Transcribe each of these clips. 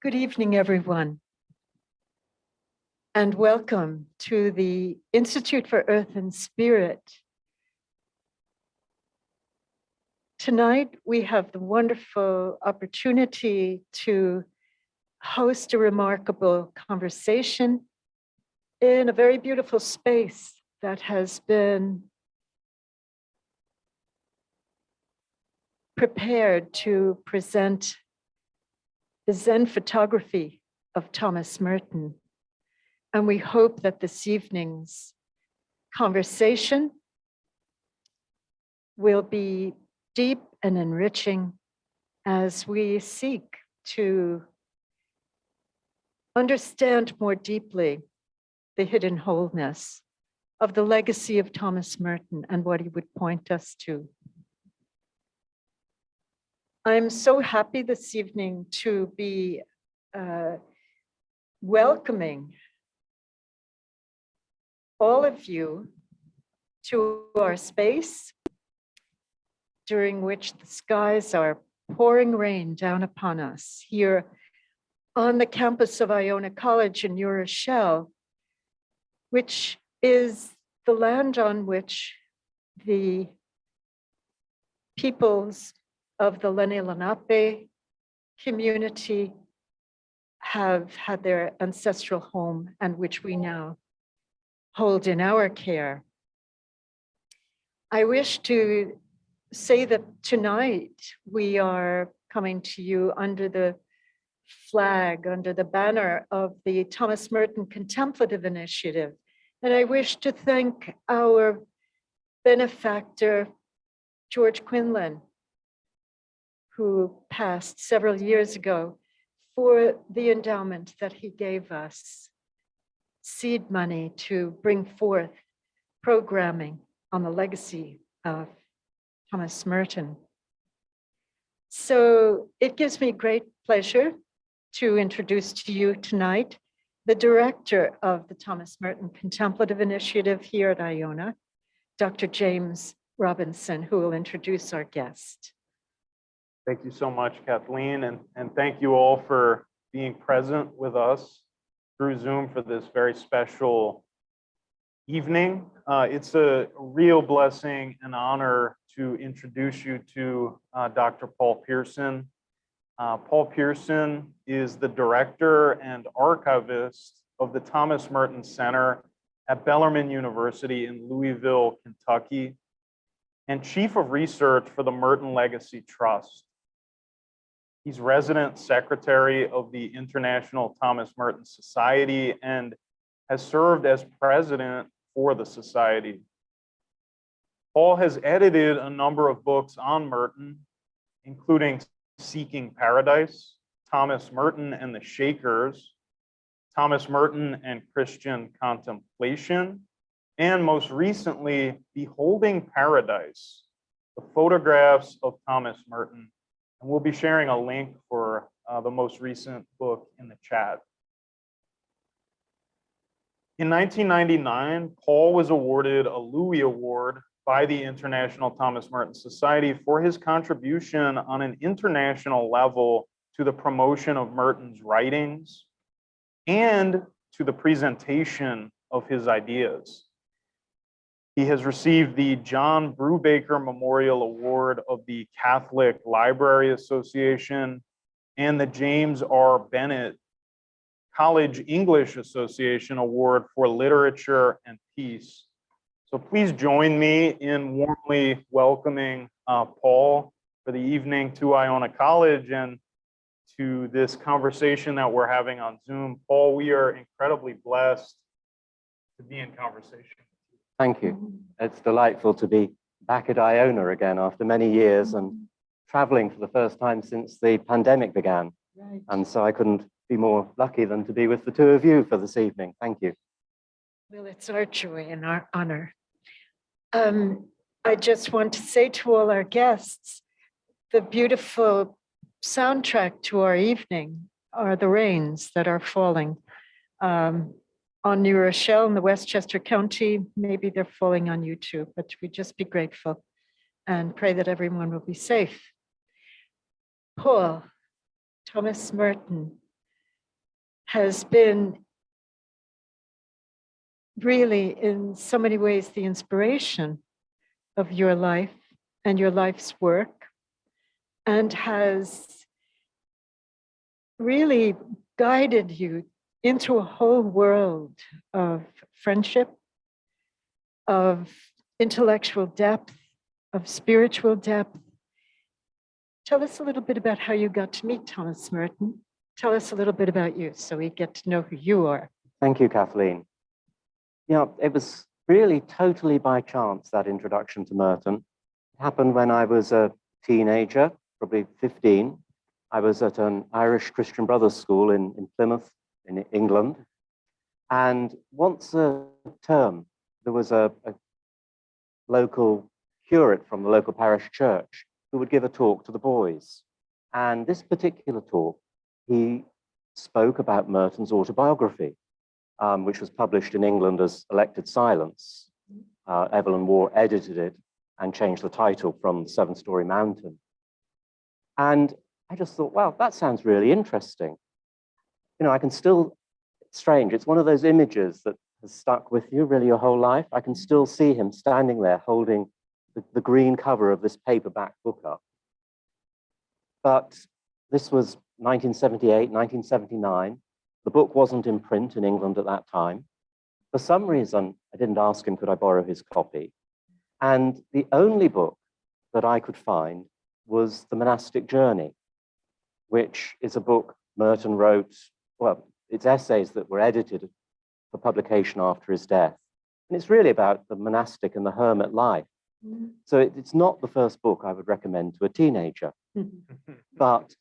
Good evening, everyone, and welcome to the Institute for Earth and Spirit. Tonight, we have the wonderful opportunity to host a remarkable conversation in a very beautiful space that has been prepared to present the Zen photography of Thomas Merton. And we hope that this evening's conversation will be deep and enriching as we seek to understand more deeply the hidden wholeness of the legacy of Thomas Merton and what he would point us to. I'm so happy this evening to be welcoming all of you to our space during which the skies are pouring rain down upon us here on the campus of Iona College in New Rochelle, which is the land on which the peoples of the Lenni Lenape community have had their ancestral home and which we now hold in our care. I wish to say that tonight we are coming to you under the flag, under the banner of the Thomas Merton Contemplative Initiative. And I wish to thank our benefactor, George Quinlan, who passed several years ago, for the endowment that he gave us, seed money to bring forth programming on the legacy of Thomas Merton. So it gives me great pleasure to introduce to you tonight the director of the Thomas Merton Contemplative Initiative here at Iona, Dr. James Robinson, who will introduce our guest. Thank you so much, Kathleen, and thank you all for being present with us through Zoom for this very special evening. It's a real blessing and honor to introduce you to Dr. Paul Pearson. Paul Pearson is the director and archivist of the Thomas Merton Center at Bellarmine University in Louisville, Kentucky, and chief of research for the Merton Legacy Trust. He's resident secretary of the International Thomas Merton Society and has served as president for the society. Paul has edited a number of books on Merton, including Seeking Paradise, Thomas Merton and the Shakers, Thomas Merton and Christian Contemplation, and most recently, Beholding Paradise, the photographs of Thomas Merton. And we'll be sharing a link for the most recent book in the chat. In 1999, Paul was awarded a Louis Award by the International Thomas Merton Society for his contribution on an international level to the promotion of Merton's writings and to the presentation of his ideas. He has received the John Brubaker Memorial Award of the Catholic Library Association and the James R. Bennett College English Association Award for Literature and Peace. So please join me in warmly welcoming Paul for the evening to Iona College and to this conversation that we're having on Zoom. Paul, we are incredibly blessed to be in conversation. Thank you. It's delightful to be back at Iona again after many years and traveling for the first time since the pandemic began. Right. And so I couldn't be more lucky than to be with the two of you for this evening. Thank you. Well, it's our joy and our honor. I just want to say to all our guests, the beautiful soundtrack to our evening are the rains that are falling on New Rochelle in the Westchester County. Maybe they're falling on you too, but we just be grateful and pray that everyone will be safe. Paul, Thomas Merton, has been really in so many ways the inspiration of your life and your life's work, and has really guided you into a whole world of friendship, of intellectual depth, of spiritual depth. Tell us a little bit about how you got to meet Thomas Merton. Tell us a little bit about you so we get to know who you are. Thank you, Kathleen. Yeah, it was really totally by chance, that introduction to Merton. It happened when I was a teenager, probably 15. I was at an Irish Christian Brothers school in Plymouth, in England. And once a term, there was a local curate from the local parish church who would give a talk to the boys. And this particular talk, he spoke about Merton's autobiography, which was published in England as Elected Silence. Evelyn Waugh edited it and changed the title from The Seven-Storey Mountain. And I just thought, wow, that sounds really interesting. You know, I can still, it's strange, it's one of those images that has stuck with you really your whole life. I can still see him standing there holding the green cover of this paperback book up. But this was 1978, 1979. The book wasn't in print in England at that time. For some reason, I didn't ask him, could I borrow his copy? And the only book that I could find was The Monastic Journey, which is a book Merton wrote, well, it's essays that were edited for publication after his death. And it's really about the monastic and the hermit life. So it's not the first book I would recommend to a teenager. But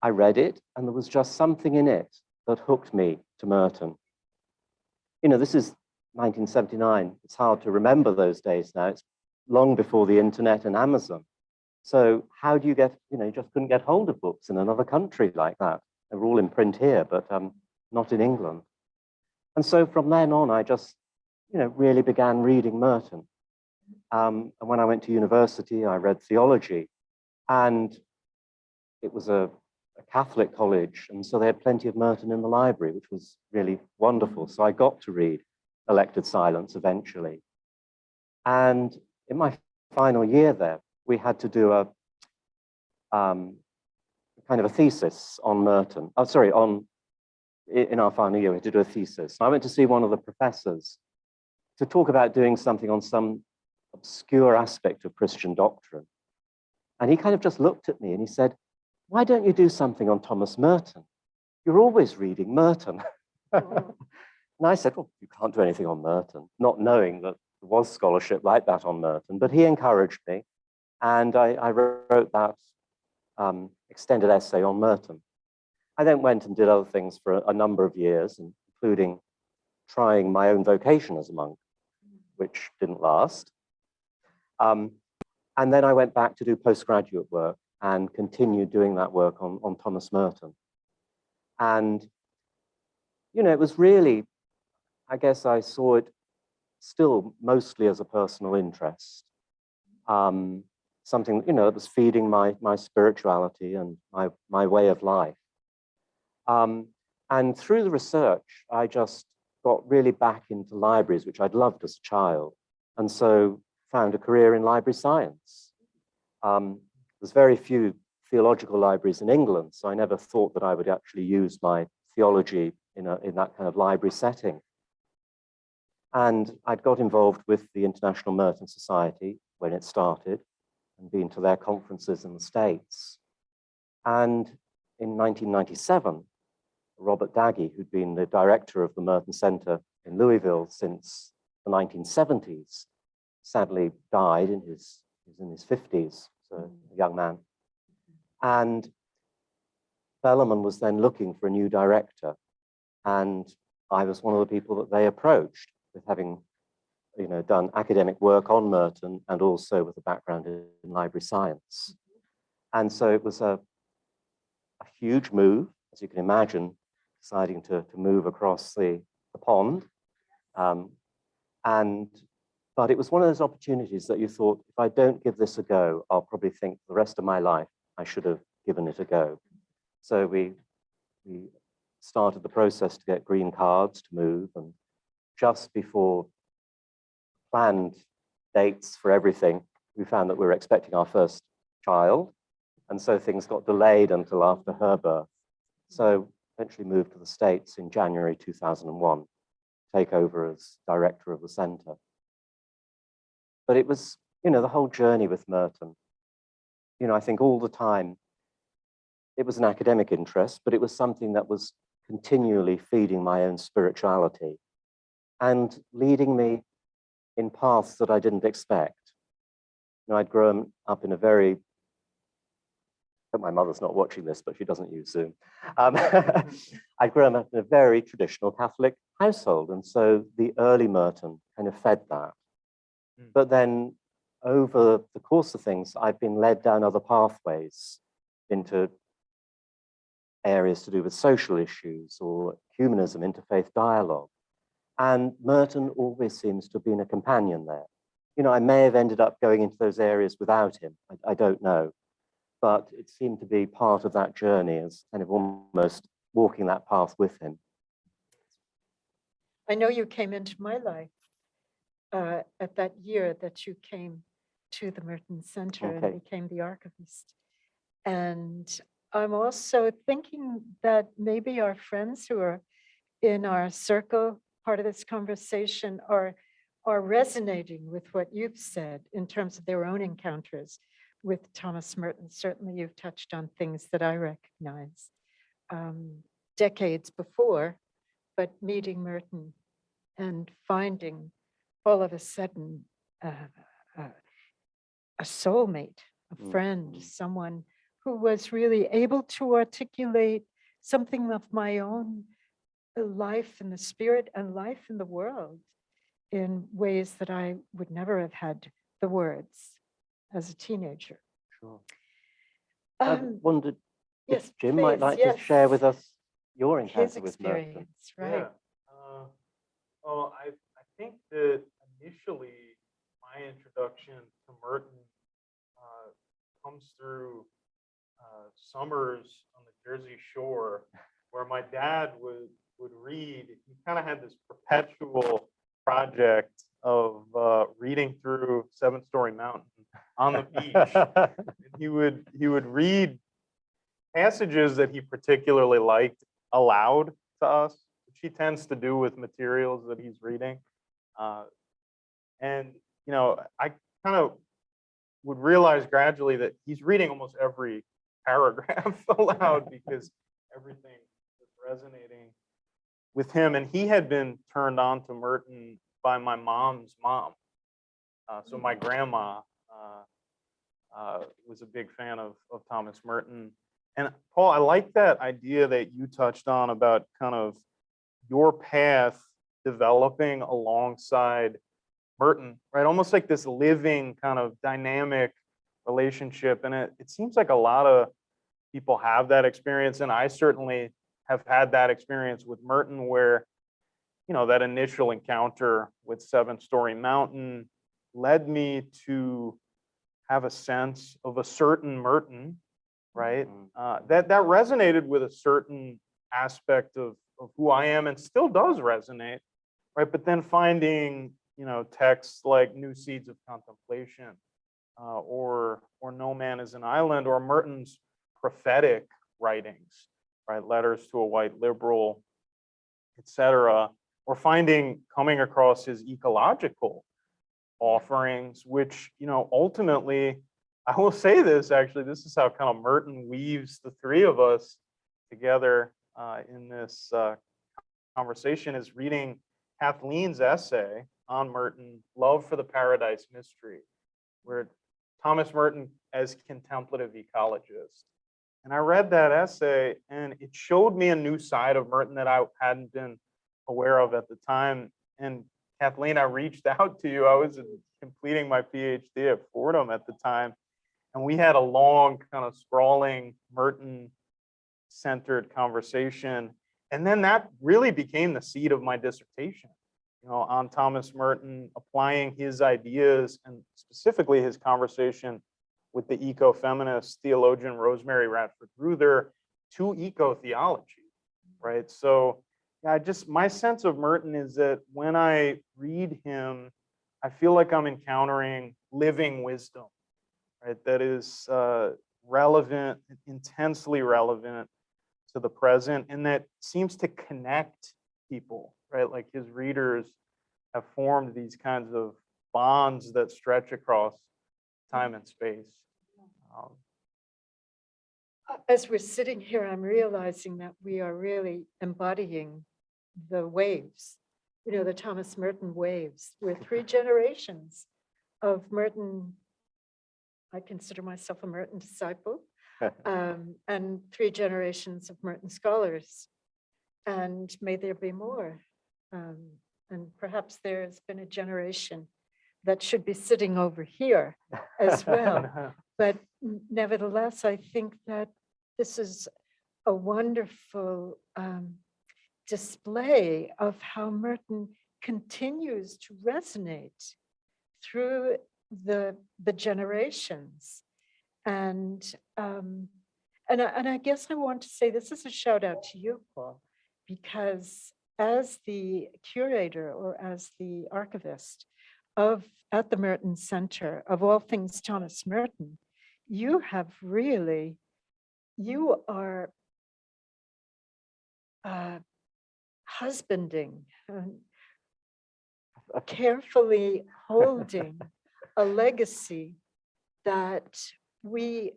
I read it, and there was just something in it that hooked me to Merton. You know, this is 1979. It's hard to remember those days now. It's long before the internet and Amazon. So how do you get, you know, you just couldn't get hold of books in another country like that. They were all in print here, but not in England. And so from then on, I just, you know, really began reading Merton. And when I went to university, I read theology, and it was a Catholic college. And so they had plenty of Merton in the library, which was really wonderful. So I got to read Elected Silence eventually. And in my final year there, we had to do a kind of a thesis on Merton. Oh, sorry, in our final year, we had to do a thesis. I went to see one of the professors to talk about doing something on some obscure aspect of Christian doctrine. And he kind of just looked at me and he said, why don't you do something on Thomas Merton? You're always reading Merton. And I said, well, you can't do anything on Merton, not knowing that there was scholarship like that on Merton. But he encouraged me, and I wrote that extended essay on Merton. I then went and did other things for a number of years, including trying my own vocation as a monk, which didn't last. And then I went back to do postgraduate work and continued doing that work on Thomas Merton. And, you know, it was really, I guess I saw it still mostly as a personal interest. Something, you know, that was feeding my spirituality and my way of life. And through the research, I just got really back into libraries, which I'd loved as a child. And so found a career in library science. There's very few theological libraries in England, so I never thought that I would actually use my theology in that kind of library setting. And I'd got involved with the International Merton Society when it started and been to their conferences in the States. And in 1997, Robert Daggy, who'd been the director of the Merton Center in Louisville since the 1970s, sadly died he was in his 50s, so a young man. And Bellarmine was then looking for a new director. And I was one of the people that they approached, with having, you know, done academic work on Merton and also with a background in library science. And so it was a huge move, as you can imagine, deciding to move across the pond. But it was one of those opportunities that you thought, if I don't give this a go, I'll probably think the rest of my life I should have given it a go. So we started the process to get green cards to move, and just before planned dates for everything, we found that we were expecting our first child, and so things got delayed until after her birth. So eventually moved to the States in January 2001, take over as director of the center. But it was, the whole journey with Merton, I think all the time, it was an academic interest, but it was something that was continually feeding my own spirituality and leading me in paths that I didn't expect. I'd grown up in a very, my mother's not watching this, but she doesn't use Zoom. I'd grown up in a very traditional Catholic household, and so the early Merton kind of fed that. But then over the course of things, I've been led down other pathways into areas to do with social issues or humanism, interfaith dialogue. And Merton always seems to have been a companion there. I may have ended up going into those areas without him. I don't know. But it seemed to be part of that journey as kind of almost walking that path with him. I know you came into my life at that year that you came to the Merton Center and became the archivist. And I'm also thinking that maybe our friends who are in our circle, part of this conversation, are resonating with what you've said in terms of their own encounters with Thomas Merton. Certainly you've touched on things that I recognize decades before, but meeting Merton and finding all of a sudden a soulmate, a friend, someone who was really able to articulate something of my own life in the spirit and life in the world in ways that I would never have had the words as a teenager. Sure. I wondered yes, if Jim please, might like yes. to share with us your His encounter with Merton. experience, right? Yeah. Well, I think that initially my introduction to Merton comes through summers on the Jersey Shore, where my dad would read. He kind of had this perpetual project of reading through Seven Story Mountain on the beach. And he would read passages that he particularly liked aloud to us, which he tends to do with materials that he's reading. And I kind of would realize gradually that he's reading almost every paragraph aloud because everything is resonating with him. And he had been turned on to Merton by my mom's mom. So my grandma was a big fan of Thomas Merton. And Paul, I like that idea that you touched on about kind of your path developing alongside Merton, right? Almost like this living kind of dynamic relationship. And it seems like a lot of people have that experience. And I certainly have had that experience with Merton where, that initial encounter with Seven Story Mountain led me to have a sense of a certain Merton, right? That resonated with a certain aspect of who I am and still does resonate, right? But then finding, texts like New Seeds of Contemplation or No Man is an Island or Merton's prophetic writings, right? Letters to a White Liberal, etc. Or coming across his ecological offerings, which, ultimately, I will say this, actually, this is how kind of Merton weaves the three of us together in this conversation, is reading Kathleen's essay on Merton, Love for the Paradise Mystery, where Thomas Merton as contemplative ecologist. And I read that essay and it showed me a new side of Merton that I hadn't been aware of at the time. And Kathleen, I reached out to you. I was completing my PhD at Fordham at the time. And we had a long kind of sprawling Merton-centered conversation. And then that really became the seed of my dissertation, on Thomas Merton, applying his ideas and specifically his conversation with the eco-feminist theologian Rosemary Radford Ruther to eco-theology, right? So yeah, my sense of Merton is that when I read him, I feel like I'm encountering living wisdom, right? That is relevant, intensely relevant to the present, and that seems to connect people, right? Like his readers have formed these kinds of bonds that stretch across time and space. Um, As we're sitting here, I'm realizing that we are really embodying the waves, the Thomas Merton waves. We're three generations of Merton. I consider myself a Merton disciple, and three generations of Merton scholars. And may there be more. And perhaps there's been a generation that should be sitting over here as well. But nevertheless, I think that this is a wonderful display of how Merton continues to resonate through the generations. And I guess I want to say this is a shout out to you, Paul, because as the curator or as the archivist at the Merton Center of all things Thomas Merton, you are husbanding, carefully holding a legacy that we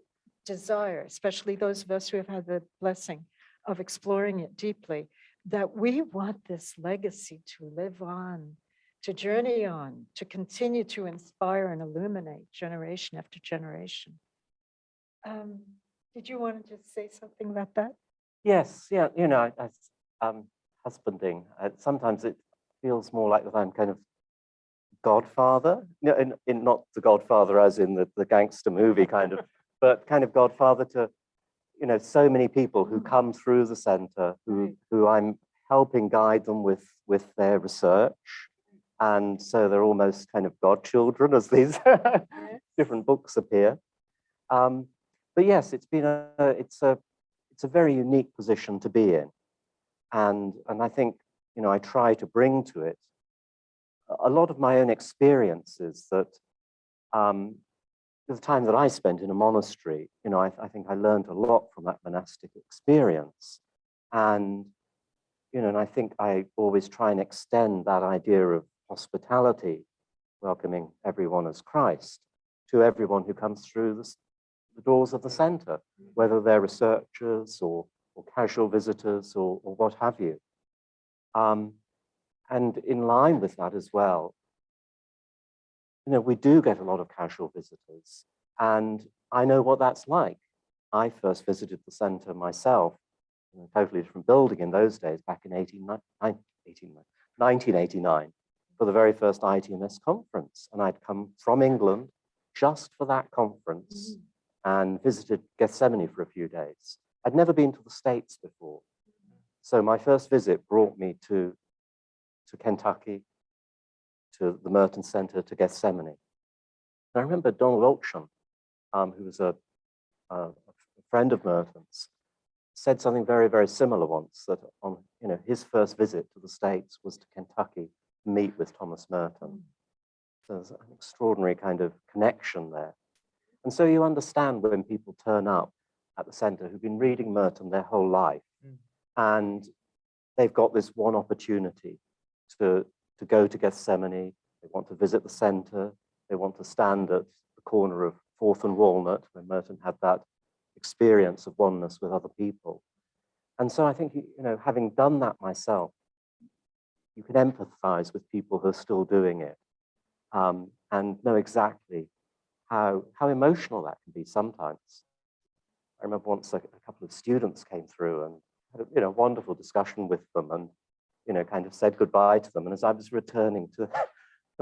desire, especially those of us who have had the blessing of exploring it deeply, that we want this legacy to live on, to journey on, to continue to inspire and illuminate generation after generation. Did you want to just say something about that? Yes, yeah, husbanding. Sometimes it feels more like that I'm kind of godfather, in not the Godfather as in the gangster movie kind of, but kind of godfather to, so many people who come through the center, who I'm helping guide them with their research. And so they're almost kind of godchildren as these different books appear. But yes, it's a very unique position to be in. And I think, I try to bring to it a lot of my own experiences that the time that I spent in a monastery, I think I learned a lot from that monastic experience. And, and I think I always try and extend that idea of hospitality, welcoming everyone as Christ, to everyone who comes through the doors of the center, whether they're researchers or casual visitors or what have you. And in line with that as well, we do get a lot of casual visitors, and I know what that's like. I first visited the center myself in a totally different building in those days, back in 1989, for the very first ITMS conference. And I'd come from England just for that conference and visited Gethsemane for a few days. I'd never been to the States before. So my first visit brought me to Kentucky, to the Merton Center, to Gethsemane. And I remember Donald Olchan, who was a friend of Merton's, said something very, very similar once, that on his first visit to the States was to Kentucky to meet with Thomas Merton. So there's an extraordinary kind of connection there. And so you understand when people turn up at the center who've been reading Merton their whole life, and they've got this one opportunity to go to Gethsemane. They want to visit the center. They want to stand at the corner of 4th and Walnut, where Merton had that experience of oneness with other people. And so I think, having done that myself, you can empathize with people who are still doing it, and know exactly how emotional that can be sometimes. I remember once a couple of students came through and had a wonderful discussion with them, and kind of said goodbye to them. And as I was returning to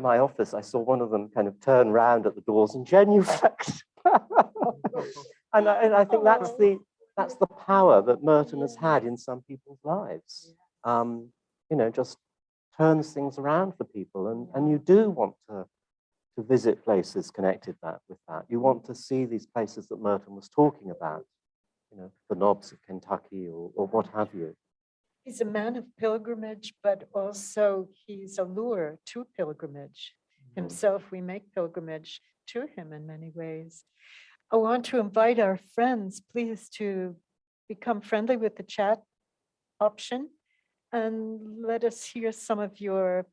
my office, I saw one of them kind of turn around at the doors and genuflect. and I think that's the power that Merton has had in some people's lives. Just turns things around for people, and you do want to visit places connected with that. You want to see these places that Merton was talking about, the knobs of Kentucky or what have you. He's a man of pilgrimage, but also he's a lure to pilgrimage. Himself, we make pilgrimage to him in many ways. I want to invite our friends, please, to become friendly with the chat option and let us hear some of your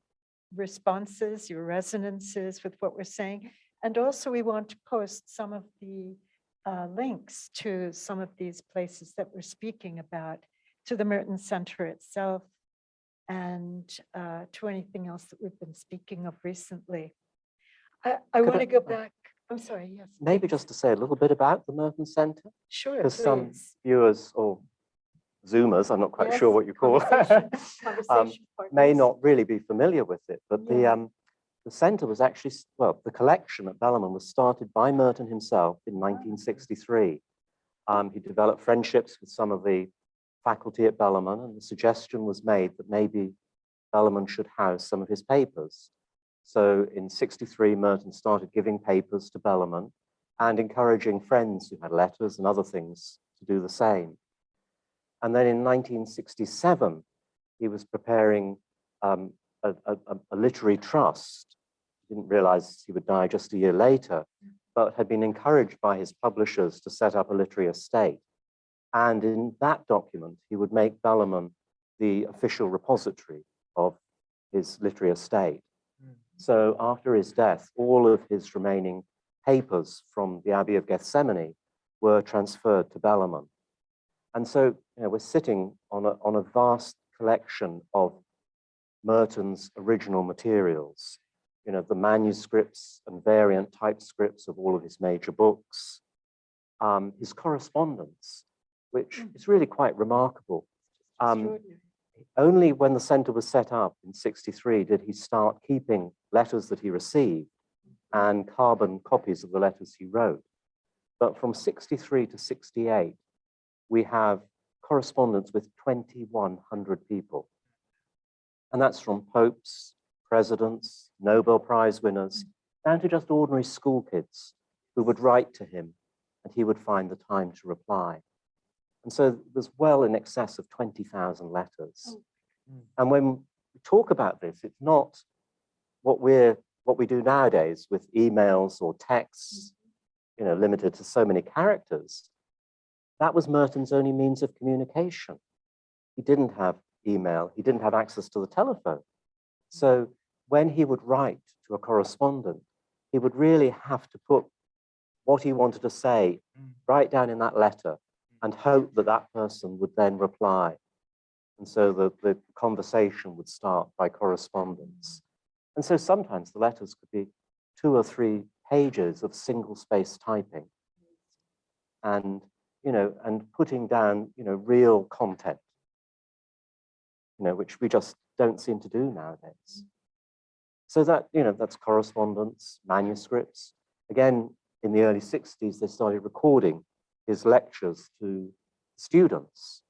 responses, your resonances with what we're saying. And also we want to post some of the links to some of these places that we're speaking about, to the Merton Center itself, and to anything else that we've been speaking of recently. I Could want I- to go back. I'm sorry, yes. Maybe please. just to say a little bit about the Merton Center, Sure, because some please. viewers or Zoomers, I'm not quite Yes, sure what you call conversation- it, conversation may partners. not really be familiar with it. But Yeah. the center was actually, well, the collection at Bellarmine was started by Merton himself in 1963. He developed friendships with some of the faculty at Bellarmine, and the suggestion was made that maybe Bellarmine should house some of his papers. So in 63, Merton started giving papers to Bellarmine and encouraging friends who had letters and other things to do the same. And then in 1967, he was preparing a literary trust. He didn't realize he would die just a year later, but had been encouraged by his publishers to set up a literary estate. And in that document, he would make Bellarmine the official repository of his literary estate. So after his death, all of his remaining papers from the Abbey of Gethsemane were transferred to Bellarmine. And so we're sitting on a vast collection of Merton's original materials, the manuscripts and variant typescripts of all of his major books, his correspondence, which is really quite remarkable. Extraordinary. Only when the center was set up in 63 did he start keeping letters that he received and carbon copies of the letters he wrote. But from 63 to 68, we have correspondence with 2,100 people. And that's from popes, presidents, Nobel Prize winners, down to just ordinary school kids who would write to him and he would find the time to reply. And so there's well in excess of 20,000 letters. And when we talk about this, it's not what we do nowadays with emails or texts, limited to so many characters. That was Merton's only means of communication. He didn't have email, he didn't have access to the telephone. So when he would write to a correspondent, he would really have to put what he wanted to say right down in that letter and hope that that person would then reply. And so the conversation would start by correspondence. And so sometimes the letters could be 2 or 3 pages of single space typing and, and putting down, real content, which we just don't seem to do nowadays. So that, that's correspondence, manuscripts. Again, in the early 60s, they started recording his lectures to students.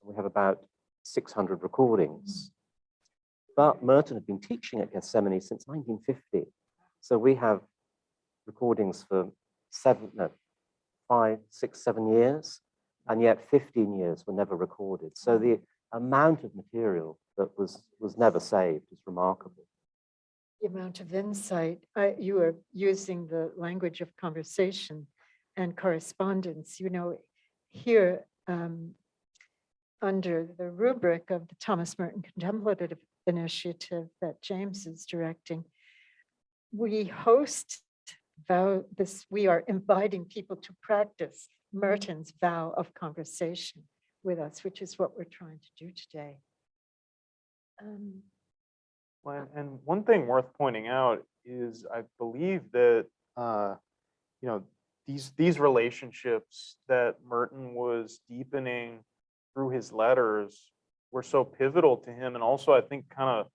We have about 600 recordings. But Merton had been teaching at Gethsemane since 1950. So we have recordings for 5, 6, 7 years, and yet 15 years were never recorded. So the amount of material that was never saved is remarkable. The amount of insight, you are using the language of conversation and correspondence, here under the rubric of the Thomas Merton Contemplative Initiative that James is directing, we host we are inviting people to practice Merton's vow of conversation with us, which is what we're trying to do today. Well, and one thing worth pointing out is I believe that these relationships that Merton was deepening through his letters were so pivotal to him, and also I think kind of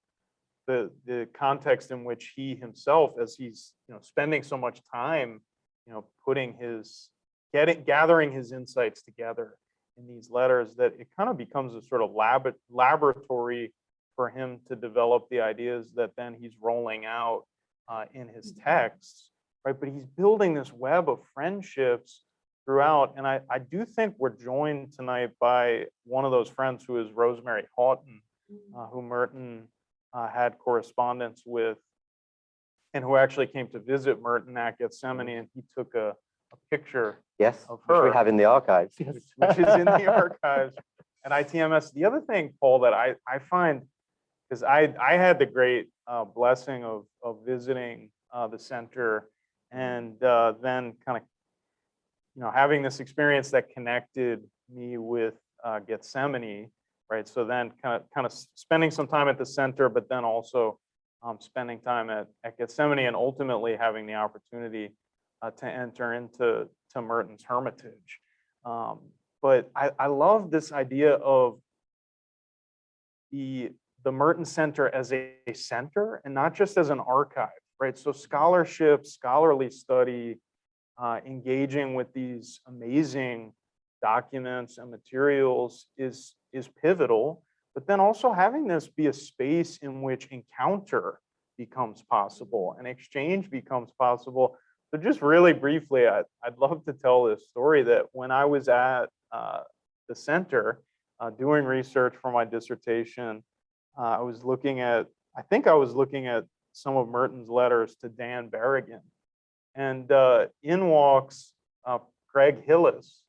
the context in which he himself, as he's spending so much time putting gathering his insights together in these letters, that it kind of becomes a sort of laboratory for him to develop the ideas that then he's rolling out in his texts, right? But he's building this web of friendships throughout. And I do think we're joined tonight by one of those friends who is Rosemary Houghton, who Merton had correspondence with, and who actually came to visit Merton at Gethsemane, and he took a picture Yes, of which we her, have in the archives. which is in the archives at ITMS. The other thing, Paul, that I find, because I had the great blessing of visiting the center, and then kind of, having this experience that connected me with Gethsemane, right? So then kind of spending some time at the center, but then also spending time at Gethsemane, and ultimately having the opportunity to enter into Merton's Hermitage. But I love this idea of the Merton Center as a center and not just as an archive, right? So scholarship, scholarly study, engaging with these amazing documents and materials is pivotal, but then also having this be a space in which encounter becomes possible and exchange becomes possible. So just really briefly, I'd love to tell this story that when I was at the center doing research for my dissertation, I think I was looking at some of Merton's letters to Dan Berrigan. And in walks Greg Hillis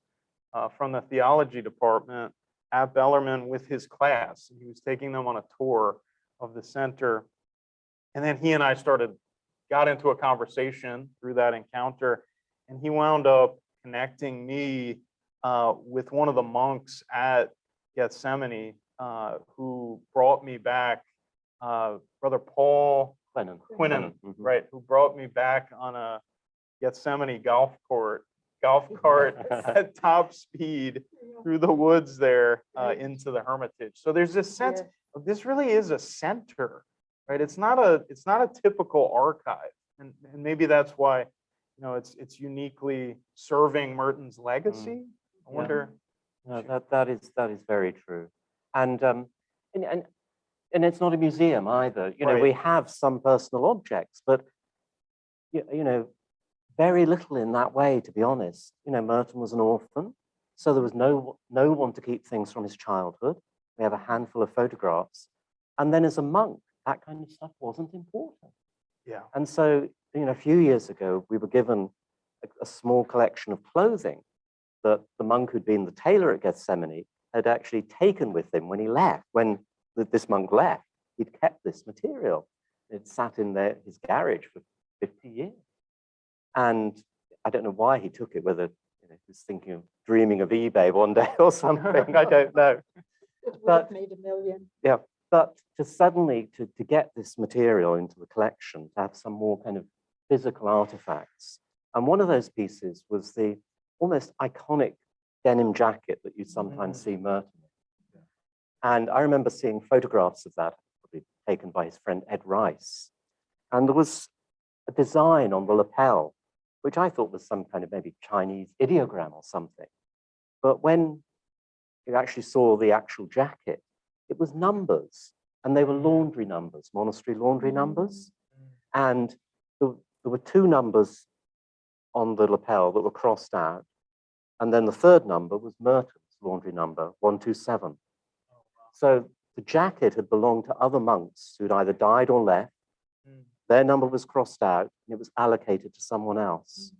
from the theology department at Bellarmine with his class. He was taking them on a tour of the center. And then he and I got into a conversation through that encounter. And he wound up connecting me with one of the monks at Gethsemane who brought me back, Brother Paul Quinnen, right, who brought me back on a Gethsemane golf cart at top speed through the woods there into the Hermitage. So there's this sense of this really is a center, right? It's not a typical archive, and maybe that's why it's uniquely serving Merton's legacy. I wonder. No, that is very true, and it's not a museum either. Right. We have some personal objects, but very little in that way, to be honest. Merton was an orphan, so there was no one to keep things from his childhood. We have a handful of photographs, and then as a monk, that kind of stuff wasn't important. Yeah. And so, a few years ago, we were given a small collection of clothing that the monk who'd been the tailor at Gethsemane had actually taken with him when he left. When this monk left, he'd kept this material. It sat in his garage for 50 years. And I don't know why he took it, whether he was dreaming of eBay one day or something, I don't know. It would have made $1 million. Yeah, but to suddenly to get this material into the collection, to have some more kind of physical artifacts. And one of those pieces was the almost iconic denim jacket that you sometimes see Merton in. And I remember seeing photographs of that, probably taken by his friend Ed Rice. And there was a design on the lapel, which I thought was some kind of maybe Chinese ideogram or something. But when you actually saw the actual jacket, it was numbers, and they were laundry numbers, monastery laundry numbers. And there were 2 numbers on the lapel that were crossed out. And then the 3rd number was Merton's laundry number, 127. So the jacket had belonged to other monks who'd either died or left. Their number was crossed out and it was allocated to someone else.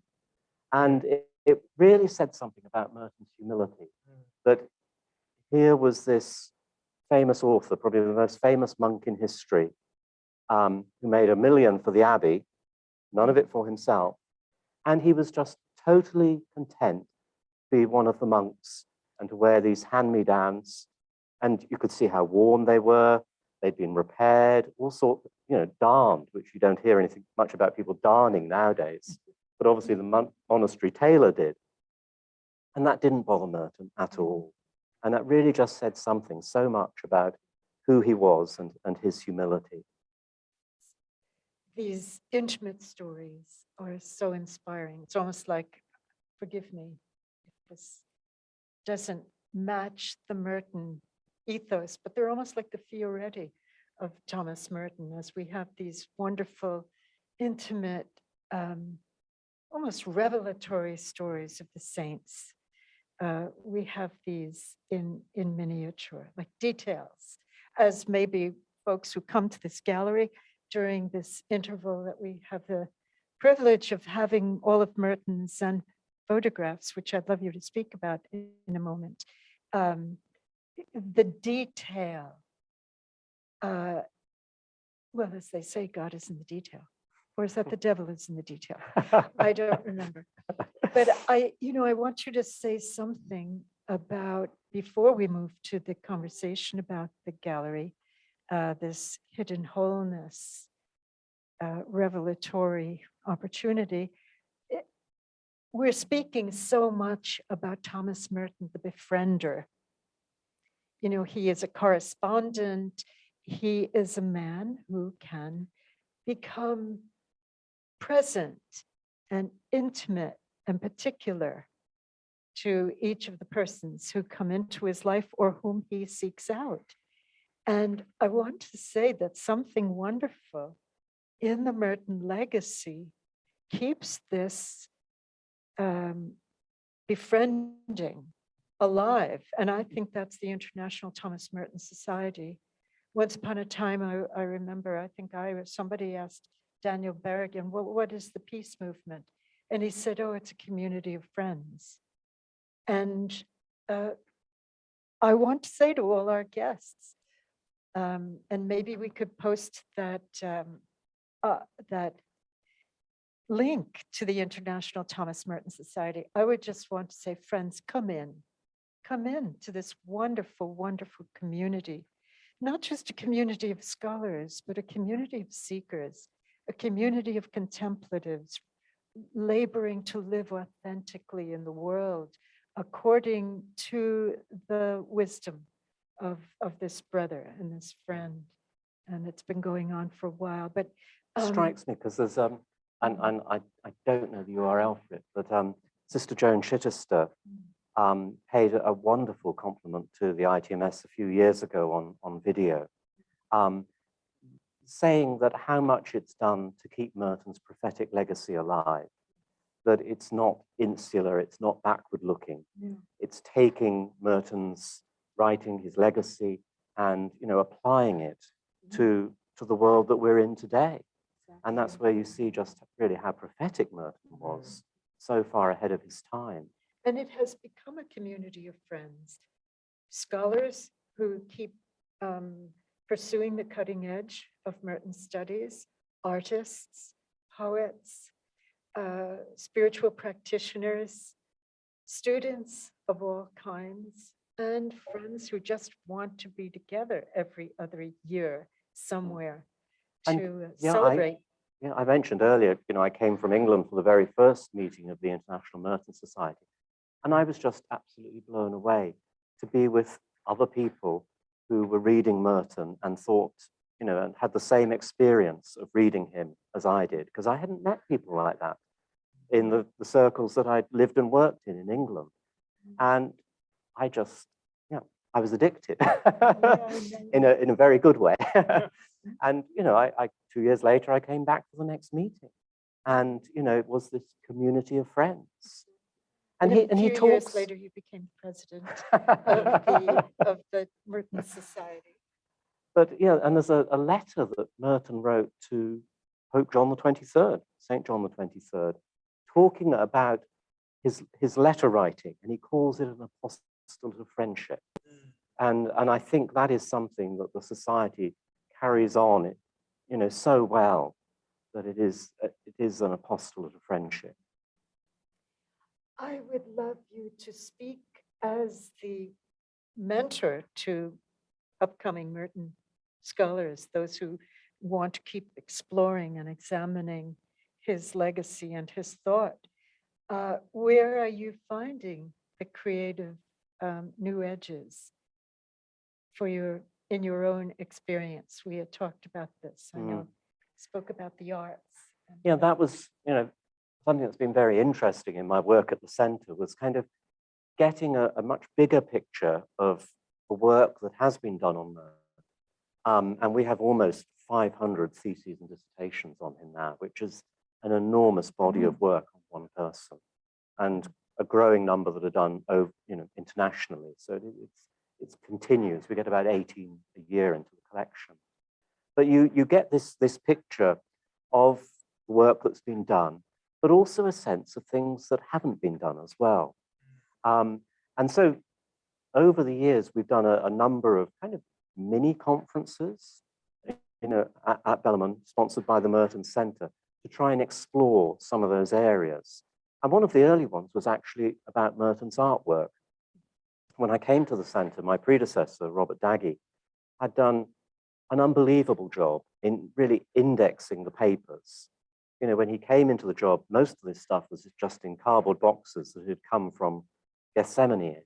And it really said something about Merton's humility, that here was this famous author, probably the most famous monk in history, who made $1 million for the abbey, none of it for himself. And he was just totally content to be one of the monks and to wear these hand-me-downs. And you could see how worn they were. They'd been repaired, all sorts, darned, which you don't hear anything much about people darning nowadays. But obviously the monastery tailor did. And that didn't bother Merton at all. And that really just said something so much about who he was and his humility. These intimate stories are so inspiring. It's almost like, forgive me, if this doesn't match the Merton ethos, but they're almost like the Fioretti of Thomas Merton, as we have these wonderful, intimate almost revelatory stories of the saints. We have these in miniature, like details, as maybe folks who come to this gallery during this interval that we have the privilege of having all of Merton's and photographs, which I'd love you to speak about in a moment. The detail, well, as they say, God is in the detail. Or is that the devil is in the detail? I don't remember. But I want you to say something about, before we move to the conversation about the gallery, this hidden wholeness, revelatory opportunity. We're speaking so much about Thomas Merton, the befriender. You know, he is a correspondent. He is a man who can become present and intimate and particular to each of the persons who come into his life or whom he seeks out. And I want to say that something wonderful in the Merton legacy keeps this befriending alive. And I think that's the International Thomas Merton Society. Once upon a time, I remember, I think somebody asked Daniel Berrigan, well, what is the peace movement? And he said, oh, it's a community of friends. And I want to say to all our guests, and maybe we could post that link to the International Thomas Merton Society. I would just want to say, friends, come in to this wonderful, wonderful community. Not just a community of scholars, but a community of seekers, a community of contemplatives, laboring to live authentically in the world, according to the wisdom of this brother and this friend. And it's been going on for a while, but Strikes me because there's and I don't know the URL for it, but Sister Joan Chichester paid a wonderful compliment to the ITMS a few years ago on video, saying that how much it's done to keep Merton's prophetic legacy alive, that it's not insular, it's not backward looking. Yeah. It's taking Merton's writing, his legacy, and applying it to the world that we're in today. And that's where you see just really how prophetic Merton was, so far ahead of his time. And it has become a community of friends, scholars who keep pursuing the cutting edge of Merton studies, artists, poets, spiritual practitioners, students of all kinds, and friends who just want to be together every other year somewhere to celebrate. I mentioned earlier, I came from England for the very first meeting of the International Merton Society, and I was just absolutely blown away to be with other people who were reading Merton and thought, and had the same experience of reading him as I did, because I hadn't met people like that in the circles that I'd lived and worked in England. And I just, I was addicted in a very good way. And, I 2 years later, I came back for the next meeting. And, it was this community of friends. And he talks. Years later, you became president of the Merton Society. But, and there's a letter that Merton wrote to Pope John the 23rd, St. John the 23rd, talking about his letter writing, and he calls it an apostolate of friendship. And I think that is something that the society carries on, so well, that it is an apostolate of friendship. I would love you to speak as the mentor to upcoming Merton scholars, those who want to keep exploring and examining his legacy and his thought. Where are you finding the creative new edges in your own experience? We had talked about this. I know spoke about the arts. Yeah, that was, something that's been very interesting in my work at the center, was kind of getting a much bigger picture of the work that has been done on Merton. And we have almost 500 theses and dissertations on him now, which is an enormous body of work on one person, and a growing number that are done over, internationally. So it continues. We get about 18 a year into the collection. But you get this picture of the work that's been done, but also a sense of things that haven't been done as well. And so over the years, we've done a number of kind of mini conferences, at Bellarmine, sponsored by the Merton Centre, to try and explore some of those areas. And one of the early ones was actually about Merton's artwork. When I came to the centre, my predecessor, Robert Daggy, had done an unbelievable job in really indexing the papers. When he came into the job, most of this stuff was just in cardboard boxes that had come from Gethsemane.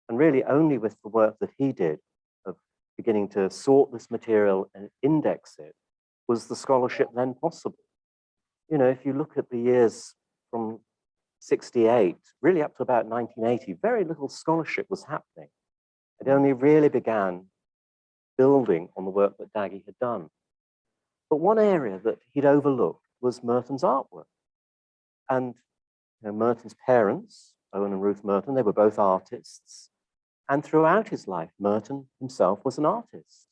And really only with the work that he did of beginning to sort this material and index it was the scholarship then possible. If you look at the years from 68, really up to about 1980, very little scholarship was happening. It only really began building on the work that Daggy had done. But one area that he'd overlooked was Merton's artwork. And Merton's parents, Owen and Ruth Merton, they were both artists. And throughout his life, Merton himself was an artist.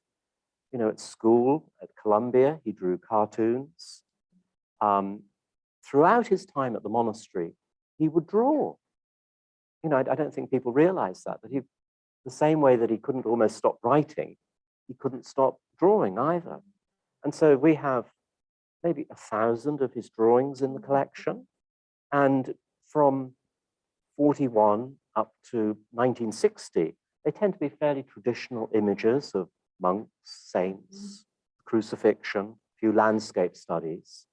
At school, at Columbia, he drew cartoons. Throughout his time at the monastery, he would draw. I don't think people realize that he, the same way that he couldn't almost stop writing, he couldn't stop drawing either. And so we have maybe 1,000 of his drawings in the collection. And from 41 up to 1960, they tend to be fairly traditional images of monks, saints, crucifixion, a few landscape studies.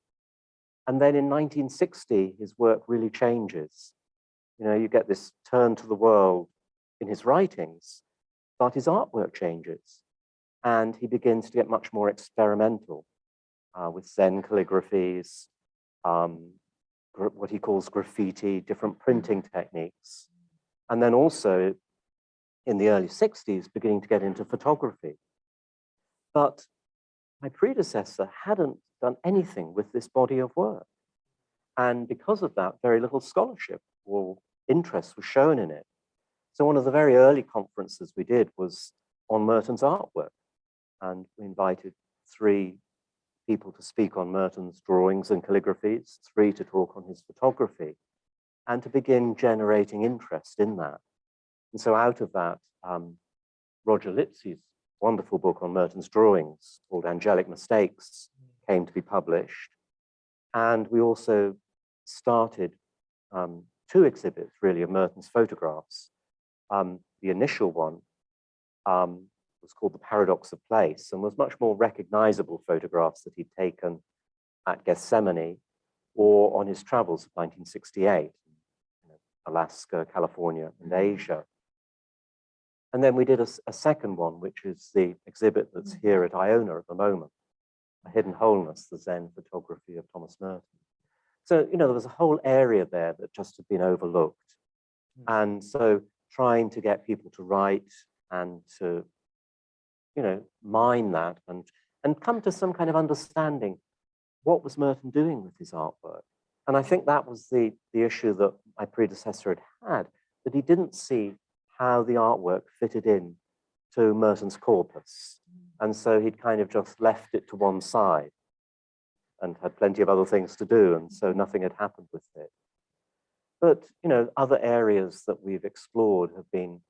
And then in 1960, his work really changes. You get this turn to the world in his writings, but his artwork changes. And he begins to get much more experimental with Zen calligraphies, what he calls graffiti, different printing techniques. And then also in the early 60s, beginning to get into photography. But my predecessor hadn't done anything with this body of work. And because of that, very little scholarship or interest was shown in it. So one of the very early conferences we did was on Merton's artwork. And we invited 3 people to speak on Merton's drawings and calligraphies, 3 to talk on his photography, and to begin generating interest in that. And so out of that, Roger Lipsey's wonderful book on Merton's drawings called Angelic Mistakes came to be published. And we also started 2 exhibits really of Merton's photographs. The initial one was called The Paradox of Place and was much more recognizable photographs that he'd taken at Gethsemane or on his travels of 1968, Alaska, California, and Asia. And then we did a second one, which is the exhibit that's here at Iona at the moment, A Hidden Wholeness, the Zen photography of Thomas Merton. So, there was a whole area there that just had been overlooked. And so trying to get people to write and to, mine that and come to some kind of understanding, what was Merton doing with his artwork? And I think that was the issue that my predecessor had, that he didn't see how the artwork fitted in to Merton's corpus. And so he'd kind of just left it to one side and had plenty of other things to do. And so nothing had happened with it. But, other areas that we've explored have been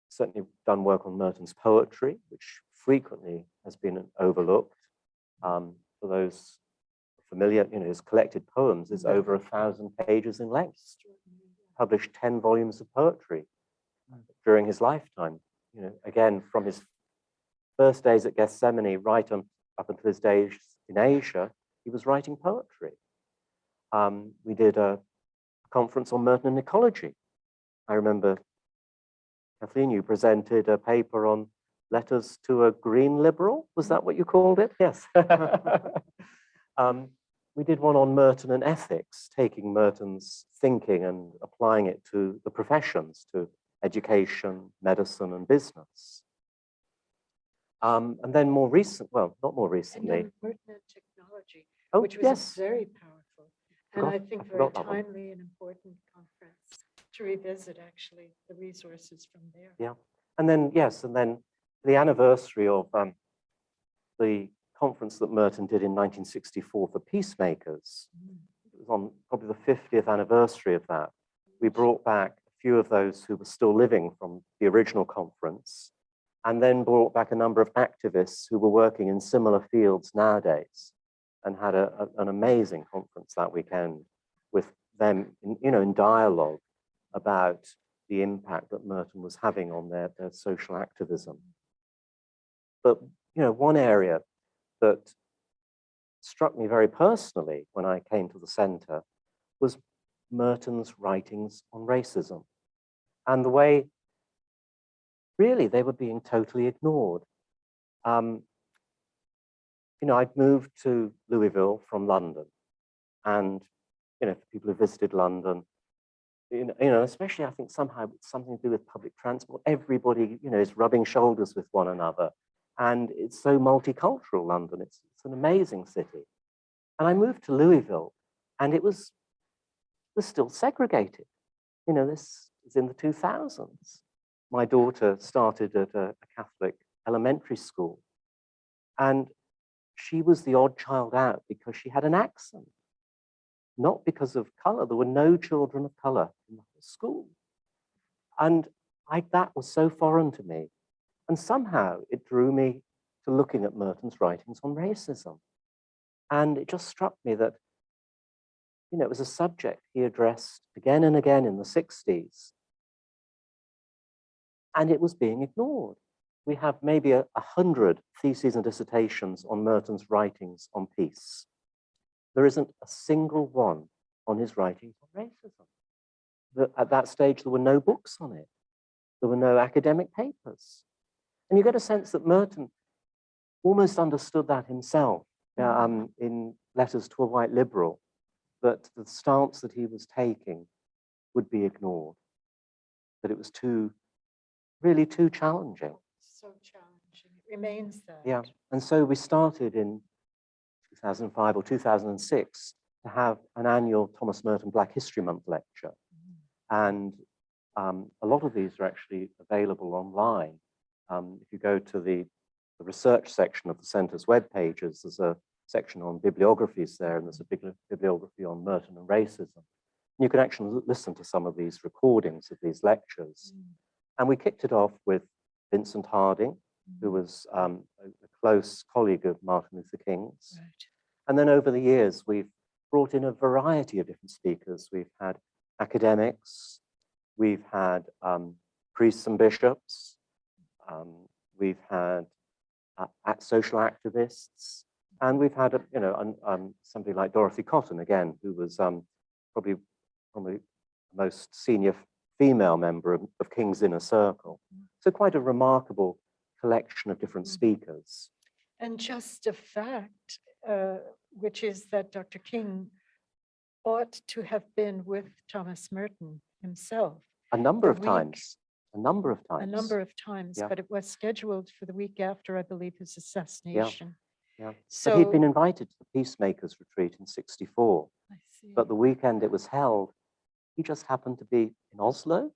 certainly done work on Merton's poetry, which frequently has been overlooked. For those familiar, his collected poems is over 1,000 pages in length. Published 10 volumes of poetry during his lifetime. Again, from his first days at Gethsemane right up until his days in Asia, he was writing poetry. We did a conference on Merton and ecology. I remember, Kathleen, you presented a paper on letters to a green liberal. Was that what you called it? Yes. We did one on Merton and ethics, taking Merton's thinking and applying it to the professions, to education, medicine, and business. And then more recent, well, not more recently. Merton and technology. Anthropology, Oh, which was yes. very powerful. And I Forgot- think I very forgot that one. timely and important conference to revisit actually the resources from there. Yeah. And then, yes, and then the anniversary of the conference that Merton did in 1964 for peacemakers, it was on probably the 50th anniversary of that. We brought back a few of those who were still living from the original conference, and then brought back a number of activists who were working in similar fields nowadays, and had an amazing conference that weekend with them, in dialogue about the impact that Merton was having on their social activism. But one area that struck me very personally when I came to the center was Merton's writings on racism and the way really they were being totally ignored. I'd moved to Louisville from London, and for people who visited London, especially I think somehow it's something to do with public transport. Everybody, is rubbing shoulders with one another, and it's so multicultural. London, it's an amazing city. And I moved to Louisville, and it was still segregated. This is in the 2000s. My daughter started at a Catholic elementary school, and she was the odd child out because she had an accent, not because of color. There were no children of color in the whole school. And that was so foreign to me. And somehow it drew me to looking at Merton's writings on racism. And it just struck me that, it was a subject he addressed again and again in the 60s. And it was being ignored. We have maybe 100 theses and dissertations on Merton's writings on peace. There isn't a single one on his writings on racism. At that stage, there were no books on it. There were no academic papers. And you get a sense that Merton almost understood that himself in Letters to a White Liberal, that the stance that he was taking would be ignored, that it was really too challenging. So challenging. It remains that. Yeah. And so we started in 2005 or 2006 to have an annual Thomas Merton Black History Month lecture. And a lot of these are actually available online. If you go to the research section of the center's web pages, there's a section on bibliographies there, and there's a big bibliography on Merton and racism. And you can actually listen to some of these recordings of these lectures. And we kicked it off with Vincent Harding, who was a close colleague of Martin Luther King's. Right. And then over the years, we've brought in a variety of different speakers. We've had academics, we've had priests and bishops, we've had social activists, and we've had somebody like Dorothy Cotton again, who was probably the most senior female member of King's Inner Circle. So quite a remarkable collection of different speakers. And just a fact, which is that Dr. King ought to have been with Thomas Merton himself. A number The of week- times. A number of A times. number of times, Yeah. but it was scheduled for the week after, I believe, his assassination. Yeah. So But he'd been invited to the Peacemakers Retreat in '64, I see. but the weekend it was held, he just happened to be in Oslo,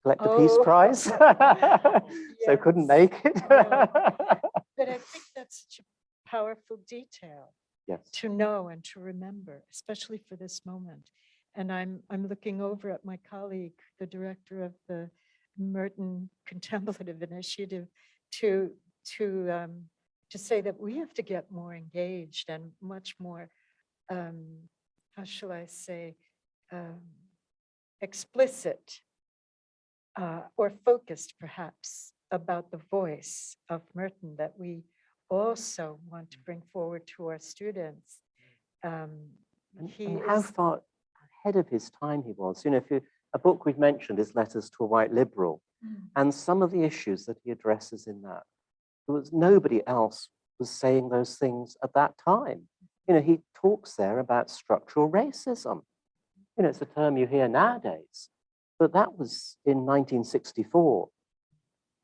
collect the Peace Oh. Prize, so couldn't Yes. make it. But I think that's such a powerful detail Yes. to know and to remember, especially for this moment. And I'm looking over at my colleague, the director of the Merton Contemplative Initiative, to say that we have to get more engaged and much more, how shall I say, explicit or focused perhaps about the voice of Merton that we also want to bring forward to our students. And how far ahead of his time he was. A book we've mentioned is Letters to a White Liberal, and some of the issues that he addresses in that, nobody else was saying those things at that time. He talks there about structural racism. It's a term you hear nowadays, but that was in 1964.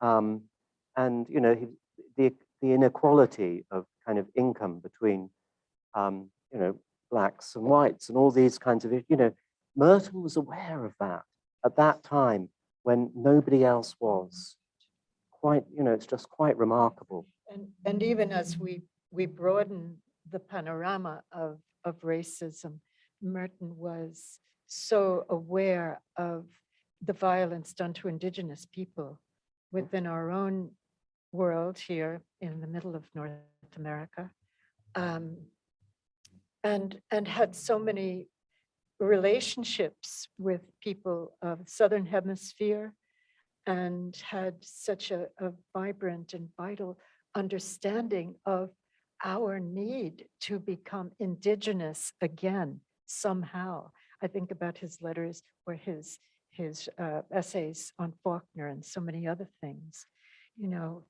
And the inequality of kind of income between you know, blacks and whites and all these kinds of, you know, Merton was aware of that at that time when nobody else was. Quite, you know, it's just quite remarkable. And even as we broaden the panorama of racism, Merton was so aware of the violence done to Indigenous people within our own world here in the middle of North America, and had so many relationships with people of the Southern Hemisphere, and had such a vibrant and vital understanding of our need to become Indigenous again somehow. I think about his letters or his essays on Faulkner and so many other things. You know,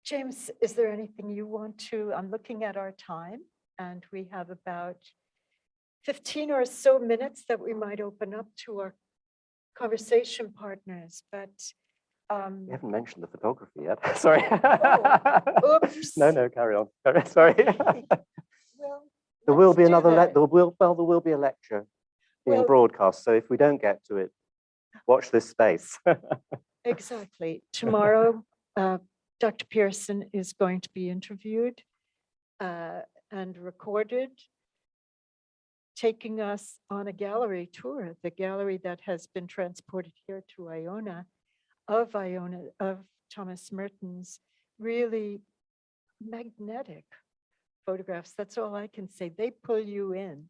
James, is there anything you want to? I'm looking at our time, and we have about 15 or so minutes that we might open up to our conversation partners, but We haven't mentioned the photography yet. Sorry. oops. No, carry on. Sorry. Well, There will let's be do another that. there will be a lecture being Well- broadcast. So if we don't get to it, watch this space. Exactly. Tomorrow, Dr. Pearson is going to be interviewed and recorded, taking us on a gallery tour, the gallery that has been transported here to Iona, of Thomas Merton's really magnetic photographs. That's all I can say. They pull you in.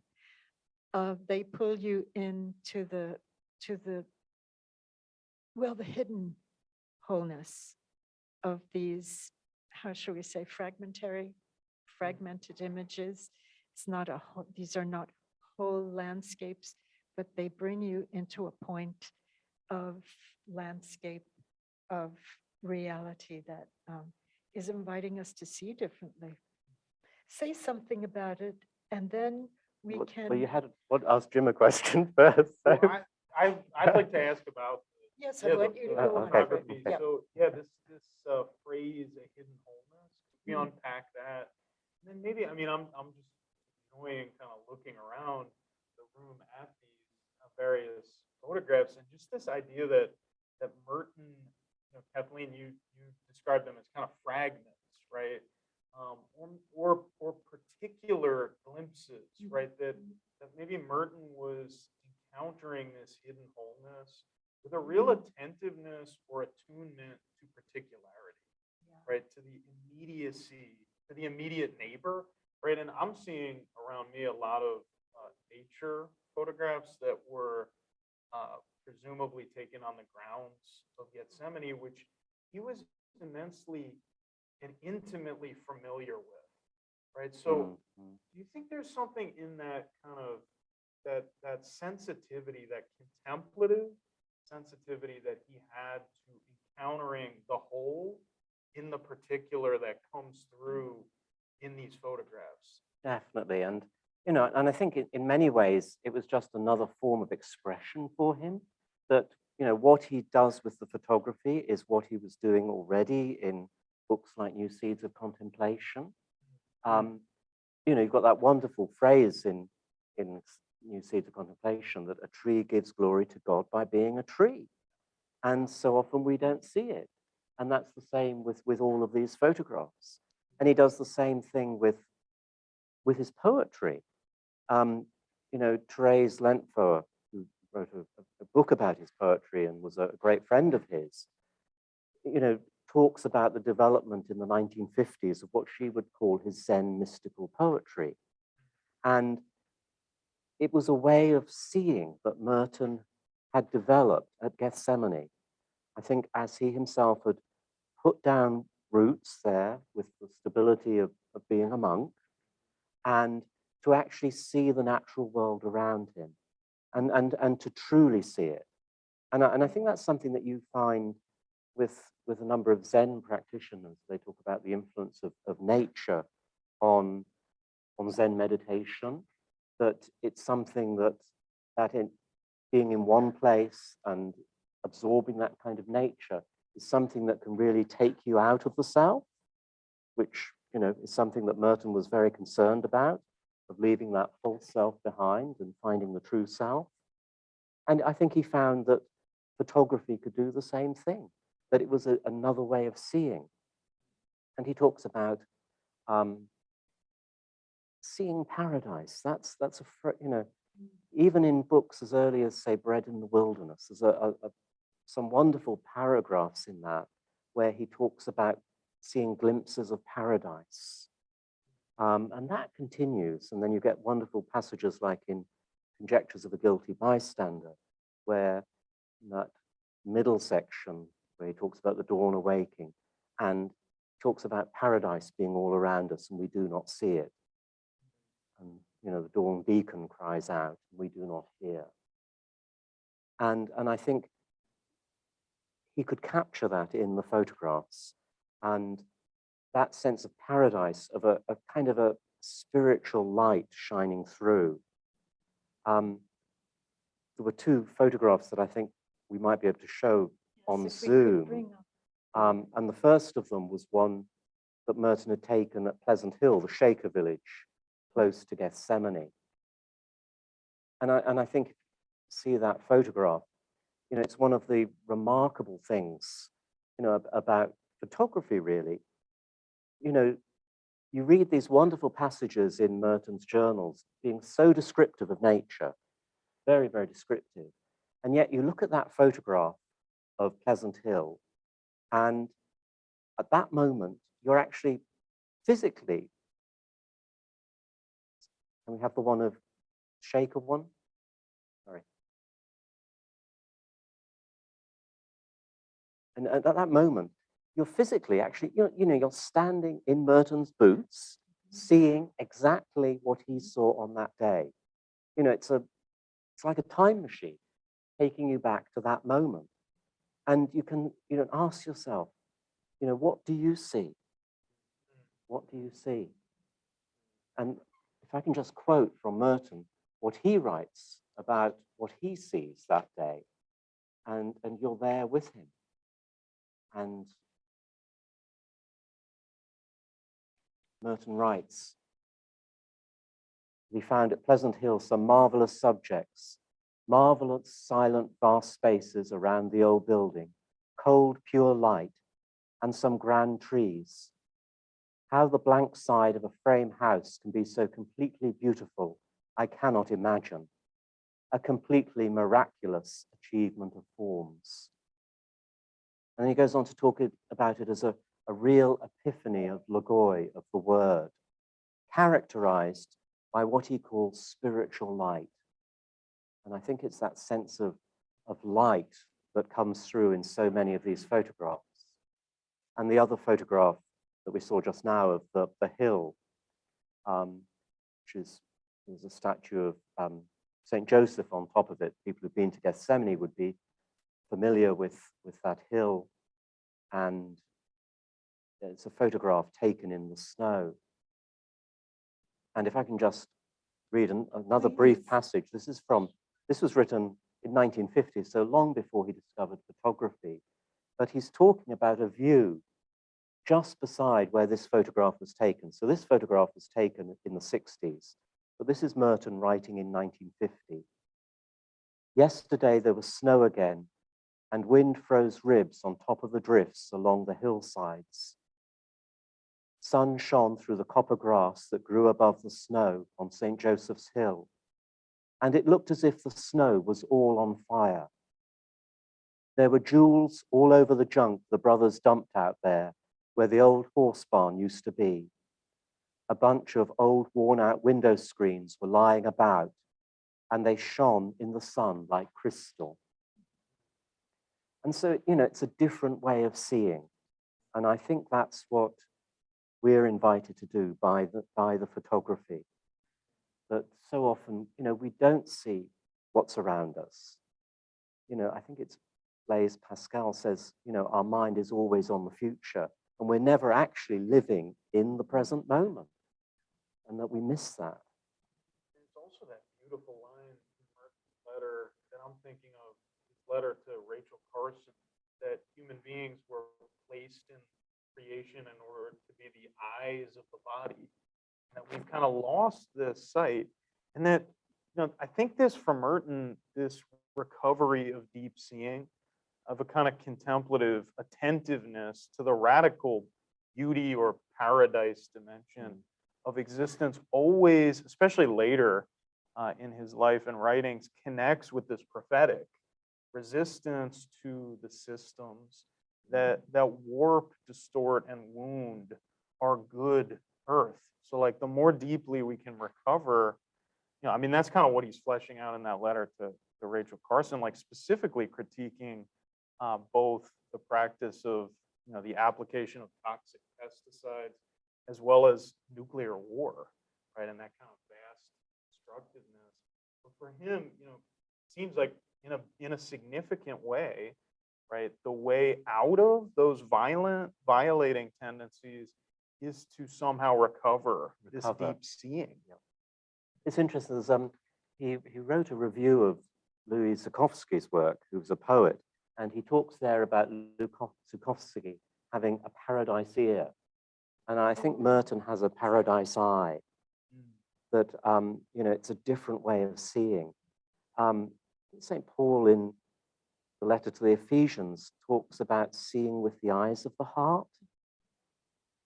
They pull you into the hidden wholeness of these, how shall we say, fragmented images. It's not these are not whole landscapes, but they bring you into a point of landscape, of reality that is inviting us to see differently. Say something about it, and then we can. Well, you had ask Jim a question first. So. Well, I'd like to ask about. Yes, I Yeah, want you to Oh, go on. okay. photography. Yeah. So, yeah, this phrase, a hidden wholeness, we Mhm. unpack that. And then maybe, I mean, I'm just enjoying kind of looking around the room at these various photographs, and just this idea that Merton, you know, Kathleen, you described them as kind of fragments, right? Or particular glimpses, right? That maybe Merton was encountering this hidden wholeness with a real attentiveness or attunement to particularity, right? To the immediacy, to the immediate neighbor, right? And I'm seeing around me a lot of nature photographs that were presumably taken on the grounds of Gethsemane, which he was immensely and intimately familiar with, right? So do you think there's something in that kind of that sensitivity, that contemplative sensitivity that he had to encountering the whole in the particular that comes through in these photographs? Definitely. And, you know, and I think in many ways, it was just another form of expression for him, that, you know, what he does with the photography is what he was doing already in books like New Seeds of Contemplation. You know, you've got that wonderful phrase in New Seeds of Contemplation that a tree gives glory to God by being a tree. And so often we don't see it. And that's the same with all of these photographs. And he does the same thing with his poetry. You know, Therese Lentfower, who wrote a book about his poetry and was a great friend of his, you know, talks about the development in the 1950s of what she would call his Zen mystical poetry. And it was a way of seeing that Merton had developed at Gethsemane. I think as he himself had put down roots there with the stability of being a monk, and to actually see the natural world around him and to truly see it. And I think that's something that you find with a number of Zen practitioners. They talk about the influence of nature on Zen meditation, that it's something that in being in one place and absorbing that kind of nature is something that can really take you out of the self, which is something that Merton was very concerned about, of leaving that false self behind and finding the true self. And I think he found that photography could do the same thing, that it was another way of seeing. And he talks about seeing paradise. That's even in books as early as, say, Bread in the Wilderness, there's some wonderful paragraphs in that where he talks about seeing glimpses of paradise. And that continues. And then you get wonderful passages like in Conjectures of a Guilty Bystander, where in that middle section, where he talks about the dawn awaking and talks about paradise being all around us and we do not see it. And, the dawn beacon cries out, and we do not hear. And I think he could capture that in the photographs, and that sense of paradise, of a kind of a spiritual light shining through. There were two photographs that I think we might be able to show on Zoom. And the first of them was one that Merton had taken at Pleasant Hill, the Shaker village, close to Gethsemane. And I think, if you see that photograph, it's one of the remarkable things, about photography, really. You read these wonderful passages in Merton's journals, being so descriptive of nature, very, very descriptive. And yet you look at that photograph of Pleasant Hill, and at that moment, you're actually physically, and we have the one of Shaker one, sorry. And at that moment, you're physically actually, you're standing in Merton's boots, seeing exactly what he saw on that day. It's like a time machine taking you back to that moment. And you can, ask yourself, what do you see? What do you see? And if I can just quote from Merton, what he writes about what he sees that day, and you're there with him. And Merton writes, we found at Pleasant Hill some marvelous subjects, marvelous, silent, vast spaces around the old building, cold, pure light, and some grand trees. How the blank side of a frame house can be so completely beautiful, I cannot imagine. A completely miraculous achievement of forms. And then he goes on to talk about it as a real epiphany of logoi, of the word, characterized by what he calls spiritual light. And I think it's that sense of light that comes through in so many of these photographs. And the other photograph that we saw just now of the hill, which is a statue of St. Joseph on top of it. People who've been to Gethsemane would be familiar with that hill. And it's a photograph taken in the snow. And if I can just read another brief passage, this was written in 1950, so long before he discovered photography. But he's talking about a view just beside where this photograph was taken. So this photograph was taken in the 60s, but this is Merton writing in 1950. Yesterday there was snow again, and wind froze ribs on top of the drifts along the hillsides. Sun shone through the copper grass that grew above the snow on St. Joseph's Hill, and it looked as if the snow was all on fire. There were jewels all over the junk the brothers dumped out there, where the old horse barn used to be. A bunch of old worn-out window screens were lying about, and they shone in the sun like crystal. And so, it's a different way of seeing. And I think that's what we're invited to do by the photography. That so often, we don't see what's around us. I think it's Blaise Pascal says, our mind is always on the future, and we're never actually living in the present moment, and that we miss that. There's also that beautiful line in Merton's letter that I'm thinking of, his letter to Rachel Carson, that human beings were placed in creation in order to be the eyes of the body. And that we've kind of lost this sight. And that, I think this for Merton, this recovery of deep seeing, of a kind of contemplative attentiveness to the radical beauty or paradise dimension of existence, always, especially later in his life and writings, connects with this prophetic resistance to the systems that warp, distort, and wound our good earth. So like the more deeply we can recover, I mean, that's kind of what he's fleshing out in that letter to Rachel Carson, like specifically critiquing both the practice of, the application of toxic pesticides as well as nuclear war, right? And that kind of vast destructiveness. But for him, it seems like in a significant way, right, the way out of those violating tendencies is to somehow recover. This deep seeing. Yeah. It's interesting. He wrote a review of Louis Zukofsky's work, who was a poet, and he talks there about Zukofsky having a paradise ear. And I think Merton has a paradise eye, that, it's a different way of seeing. St. Paul in the letter to the Ephesians talks about seeing with the eyes of the heart.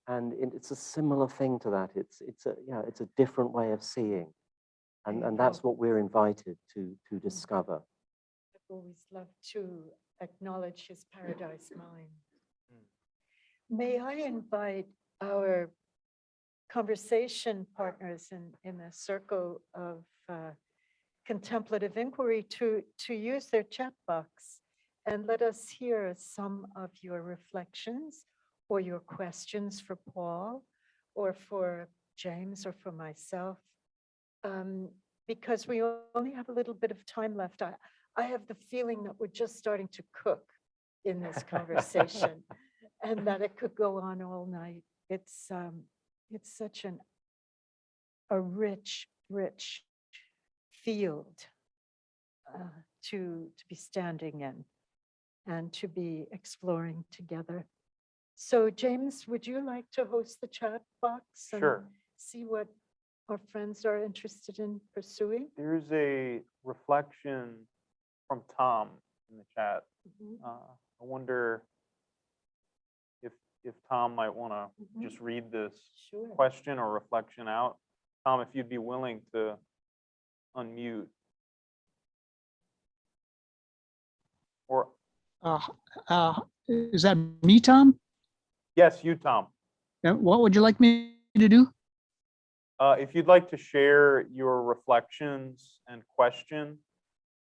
And it's a similar thing to that. It's a different way of seeing. And that's what we're invited to discover. I've always loved to acknowledge his paradise mind. May I invite our conversation partners in a circle of contemplative inquiry to use their chat box and let us hear some of your reflections or your questions for Paul or for James or for myself. Because we only have a little bit of time left. I have the feeling that we're just starting to cook in this conversation and that it could go on all night. It's such a rich field to be standing in and to be exploring together. So James, would you like to host the chat box and Sure. see what our friends are interested in pursuing? There's a reflection from Tom in the chat. I wonder if Tom might want to just read this Sure. question or reflection out. Tom, if you'd be willing to unmute. Or Is that me, Tom? yes, you, Tom. What would you like me to do? If you'd like to share your reflections and question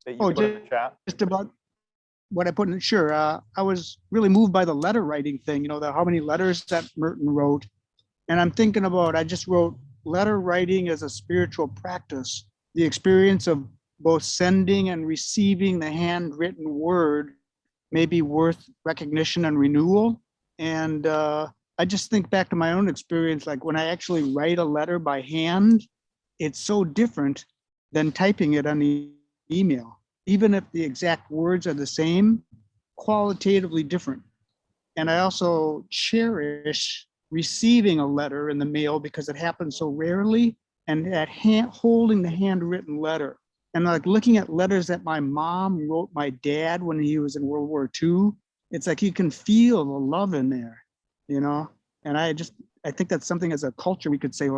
that you Oh, put in the chat. Just about what I put in. Sure. I was really moved by the letter writing thing, how many letters that Merton wrote. And I'm thinking about, I just wrote letter writing as a spiritual practice, the experience of both sending and receiving the handwritten word may be worth recognition and renewal. And I just think back to my own experience, like when I actually write a letter by hand, it's so different than typing it on the email. Even if the exact words are the same, qualitatively different. And I also cherish receiving a letter in the mail because it happens so rarely, and that holding the handwritten letter. And like looking at letters that my mom wrote my dad when he was in World War II, it's like you can feel the love in there, And I think that's something as a culture we could say,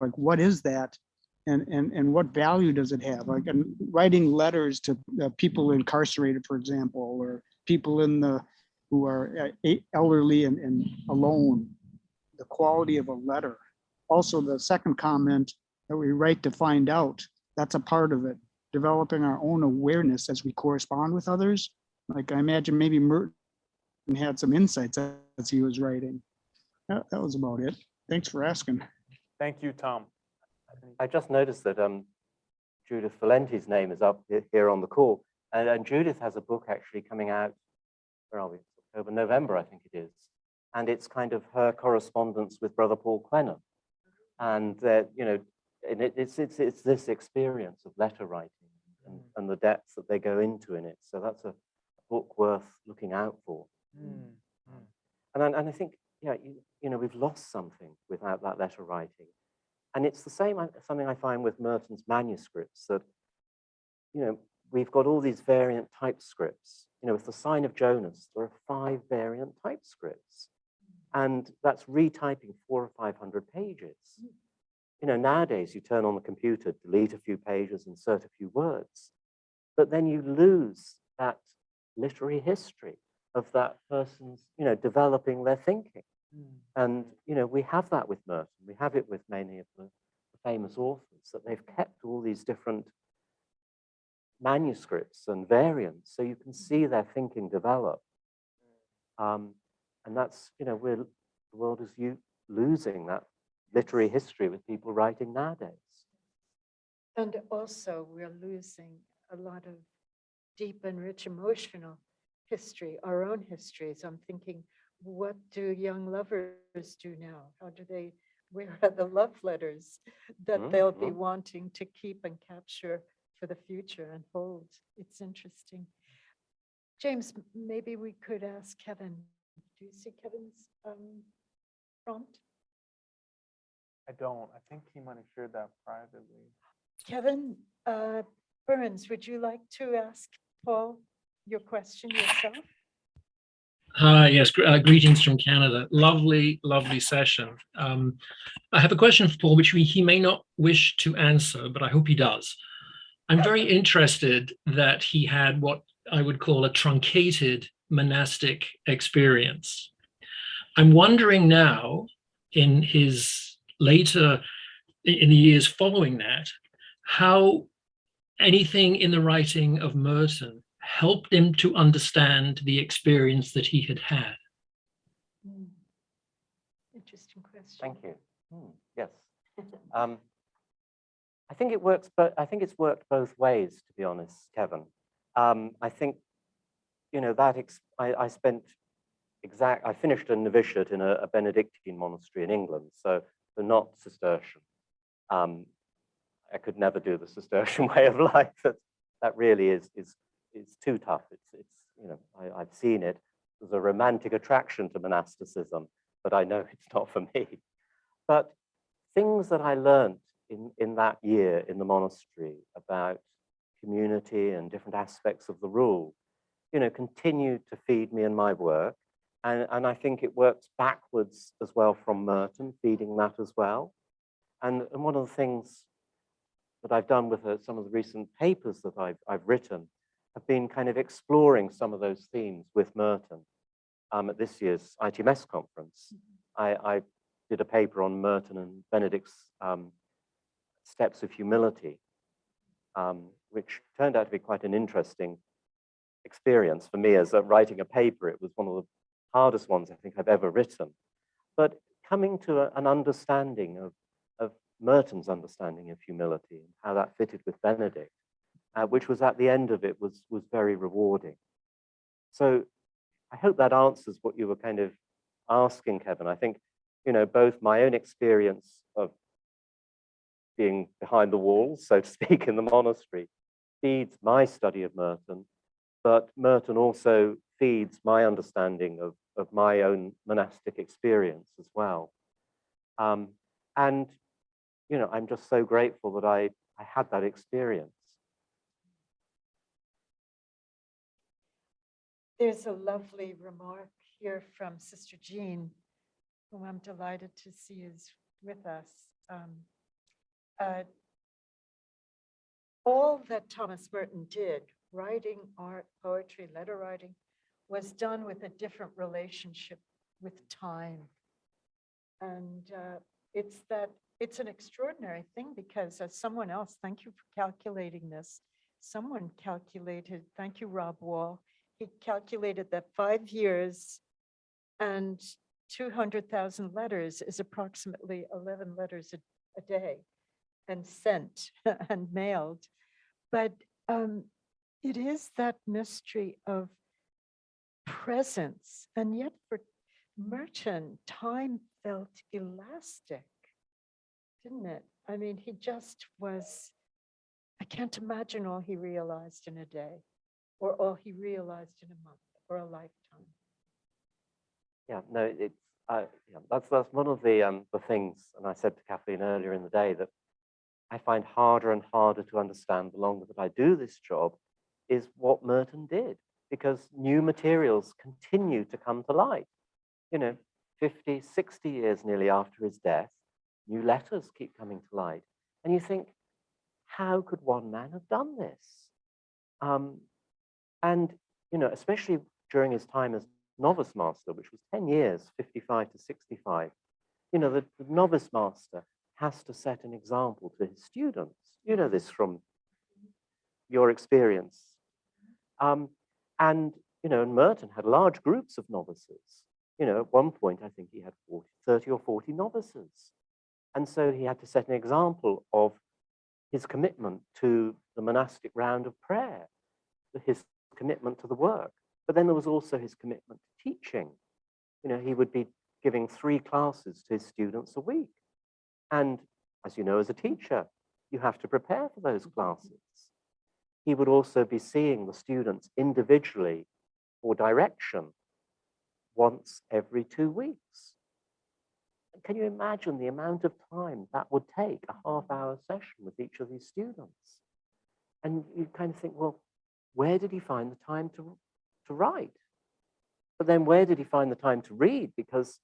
like, what is that? And what value does it have? Like, and writing letters to people incarcerated, for example, or people who are elderly and alone, the quality of a letter. Also, the second comment that we write to find out, that's a part of it. Developing our own awareness as we correspond with others. Like I imagine maybe Merton had some insights as he was writing. That was about it. Thanks for asking. Thank you, Tom. I just noticed that Judith Valenti's name is up here on the call. And Judith has a book actually coming out, where are we? October, November, I think it is. And it's kind of her correspondence with Brother Paul Quenner. And and it's this experience of letter writing and the depths that they go into in it. So that's a book worth looking out for. And I think, yeah, we've lost something without that letter writing. And it's the same, something I find with Merton's manuscripts, that, we've got all these variant typescripts. With the Sign of Jonas, there are 5 variant typescripts. And that's retyping 400 or 500 pages. Nowadays you turn on the computer, delete a few pages, insert a few words, but then you lose that literary history of that person's, developing their thinking. And, we have that with Merton. We have it with many of the famous authors, that they've kept all these different manuscripts and variants, so you can see their thinking develop. And that's, the world is losing that literary history with people writing nowadays. And also we're losing a lot of deep and rich emotional history, our own histories. I'm thinking, what do young lovers do now? Where are the love letters that they'll be wanting to keep and capture for the future and hold? It's interesting. James, maybe we could ask Kevin. Do you see Kevin's prompt? I don't. I think he might have shared that privately. Kevin Burns, would you like to ask Paul your question yourself? Yes, greetings from Canada. Lovely, lovely session. I have a question for Paul, which he may not wish to answer, but I hope he does. I'm very interested that he had what I would call a truncated monastic experience. I'm wondering now, in the years following that, how anything in the writing of Merton helped him to understand the experience that he had had. Interesting question. Thank you. Yes. I think it works, but I think it's worked both ways, to be honest, Kevin. I think, I finished a novitiate in a Benedictine monastery in England, so not Cistercian. I could never do the Cistercian way of life. That really is too tough. I've seen it. There's a romantic attraction to monasticism, but I know it's not for me. But things that I learned in that year in the monastery about community and different aspects of the rule, continued to feed me in my work. And I think it works backwards as well from Merton, feeding that as well. And one of the things that I've done with some of the recent papers that I've written have been kind of exploring some of those themes with Merton. At this year's ITMS conference, I did a paper on Merton and Benedict's steps of humility, which turned out to be quite an interesting experience for me as writing a paper. It was one of the hardest ones I think I've ever written. But coming to an understanding of Merton's understanding of humility and how that fitted with Benedict, which was at the end of it was very rewarding. So I hope that answers what you were kind of asking, Kevin. I think, both my own experience of being behind the walls, so to speak, in the monastery feeds my study of Merton, but Merton also feeds my understanding of my own monastic experience as well. And, I'm just so grateful that I had that experience. There's a lovely remark here from Sister Jean, whom I'm delighted to see is with us. All that Thomas Merton did, writing, art, poetry, letter writing, was done with a different relationship with time. And it's an extraordinary thing, because as someone else, thank you for calculating this, someone calculated, thank you, Rob Wall, he calculated that 5 years and 200,000 letters is approximately 11 letters a day, and sent and mailed. But it is that mystery of presence. And yet for Merton, time felt elastic, didn't it? I mean, he just was, I can't imagine all he realized in a day, or all he realized in a month, or a lifetime. Yeah, no, it's yeah, that's one of the things, and I said to Kathleen earlier in the day that I find harder and harder to understand the longer that I do this job is what Merton did, because new materials continue to come to light. You know, 50, 60 years nearly after his death, new letters keep coming to light. And you think, how could one man have done this? And, you know, especially during his time as novice master, which was 10 years, 55 to 65, you know, the novice master has to set an example to his students. You know this from your experience. And, you know, Merton had large groups of novices. You know, at one point, I think he had 30 or 40 novices. And so he had to set an example of his commitment to the monastic round of prayer, his commitment to the work. But then there was also his commitment to teaching. You know, he would be giving 3 classes to his students a week. And as you know, as a teacher, you have to prepare for those classes. He would also be seeing the students individually for direction once every 2 weeks. Can you imagine the amount of time that would take, a half-hour session with each of these students? And you kind of think, well, where did he find the time to write? But then where did he find the time to read? Because,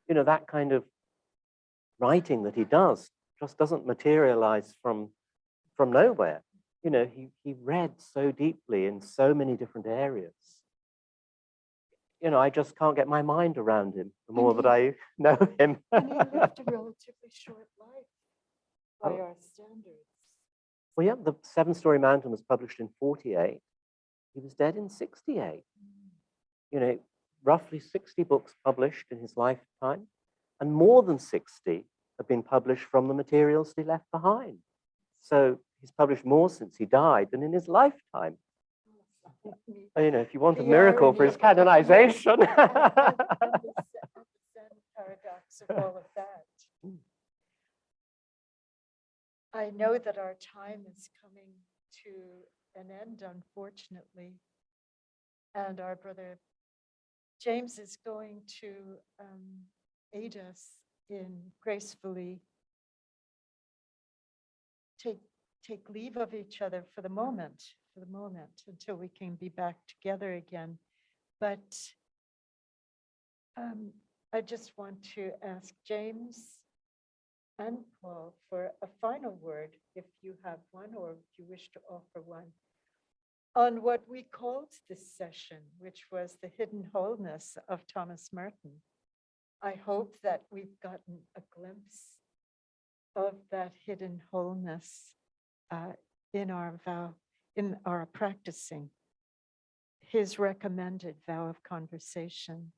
you know, that kind of writing that he does just doesn't materialize from nowhere. You know, he read so deeply in so many different areas. You know, I just can't get my mind around him the more that I know him. And he lived a relatively short life by Oh. our standards. Well, yeah, the 7-Story Mountain was published in 48. He was dead in 68. You know, roughly 60 books published in his lifetime, and more than 60 have been published from the materials he left behind. So he's published more since he died than in his lifetime. You know, if you want a The miracle for irony his canonization. And the Zen paradox of all of that. I know that our time is coming to an end, unfortunately. And our brother James is going to aid us in gracefully take leave of each other for the moment, until we can be back together again. But I just want to ask James and Paul for a final word, if you have one, or if you wish to offer one, on what we called this session, which was the hidden wholeness of Thomas Merton. I hope that we've gotten a glimpse of that hidden wholeness in our vow, in our practicing his recommended vow of conversation.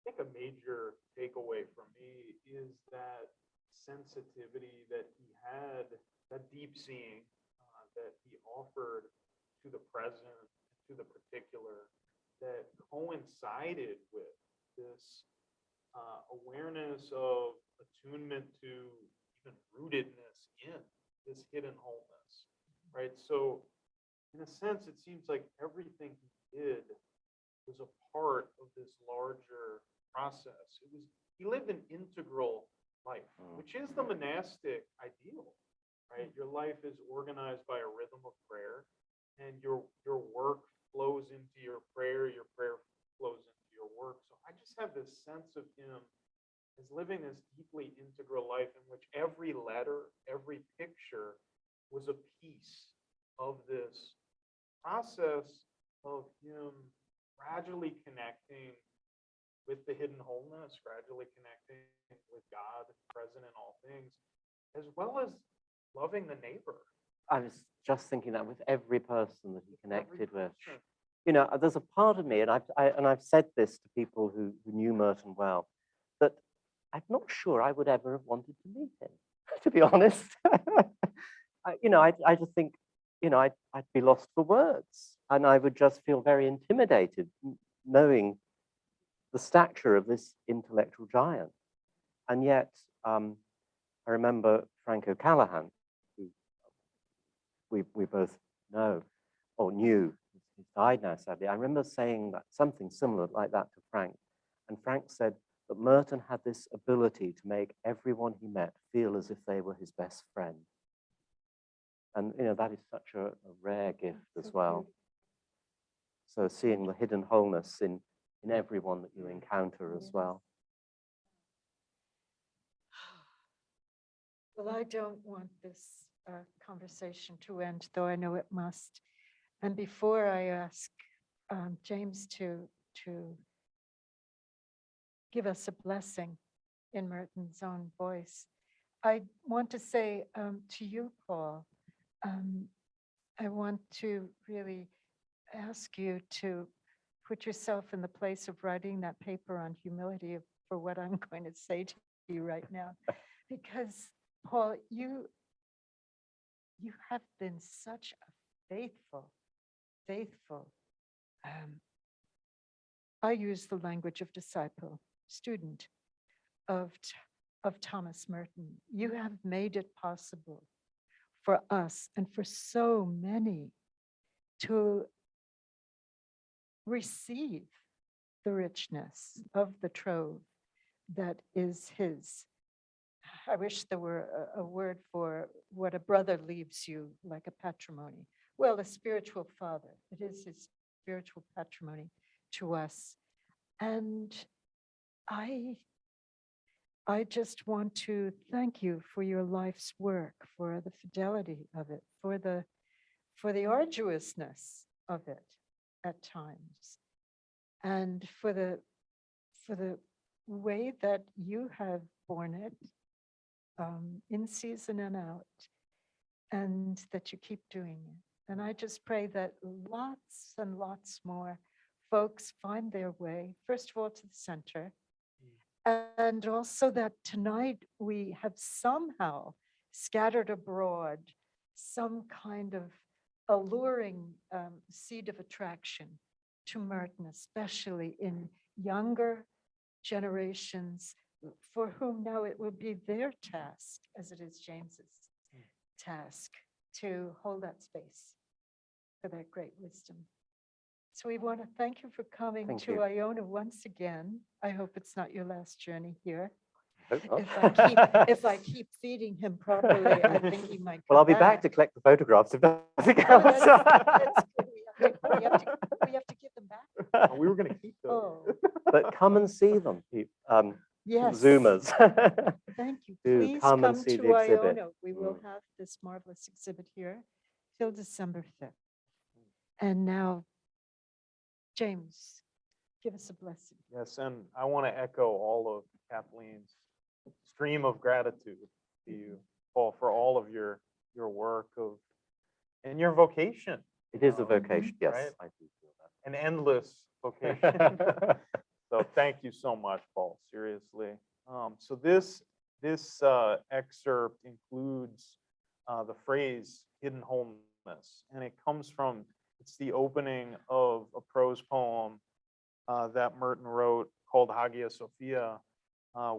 I think a major takeaway for me is that sensitivity that he had, that deep seeing that he offered to the present, to the particular, that coincided with this awareness of attunement to even rootedness in this hidden wholeness, right? So in a sense, it seems like everything he did was a part of this larger process. He lived an integral life, which is the monastic ideal, right? Your life is organized by a rhythm of prayer, and your work flows into your prayer flows into your work. So I just have this sense of him as living this deeply integral life in which every letter, every picture was a piece of this process of him gradually connecting with the hidden wholeness, gradually connecting with God present in all things, as well as loving the neighbor. I was just thinking that with every person that he connected with. You know, there's a part of me, and I've said this to people who knew Merton well, that I'm not sure I would ever have wanted to meet him, to be honest. You know, I just think, you know, I'd be lost for words, and I would just feel very intimidated knowing the stature of this intellectual giant. And yet, I remember Frank O'Callaghan, who we both know or knew, He's died now, sadly. I remember saying that something similar like that to Frank. And Frank said that Merton had this ability to make everyone he met feel as if they were his best friend. And that is such a rare gift as well. So seeing the hidden wholeness in everyone that you encounter as well. Well, I don't want this conversation to end, though I know it must. And before I ask James to give us a blessing in Merton's own voice, I want to say to you, Paul, I want to really ask you to put yourself in the place of writing that paper on humility for what I'm going to say to you right now. Because, Paul, you have been such a faithful, I use the language of disciple, student of Thomas Merton. You have made it possible for us and for so many to receive the richness of the trove that is his. I wish there were a word for what a brother leaves you, like a patrimony. Well, a spiritual father. It is his spiritual patrimony to us. And I just want to thank you for your life's work, for the fidelity of it, for the arduousness of it at times, and for the way that you have borne it in season and out, and that you keep doing it. And I just pray that lots and lots more folks find their way, first of all, to the center, and also that tonight we have somehow scattered abroad some kind of alluring seed of attraction to Merton, especially in younger generations, for whom now it will be their task, as it is James's task, to hold that space for that great wisdom. So we want to thank you for coming Thank to you. Iona once again. I hope it's not your last journey here. Hope If I keep feeding him properly, I think he might. Well, I'll come be back to collect the photographs if nothing else. That's good. We have to give them back. We were going to keep those. Oh, But come and see them, yes. Zoomers. Thank you. Do Please come and come see to the exhibit. Iona. We will have this marvelous exhibit here till December 5th. And now, James, give us a blessing. Yes, and I want to echo all of Kathleen's stream of gratitude to you, Paul, for all of your work and your vocation. It is a vocation, yes. Right? I do feel An endless vocation. that. So thank you so much, Paul, seriously. So this excerpt includes the phrase hidden wholeness, and it comes from, it's the opening of a prose poem that Merton wrote called Hagia Sophia,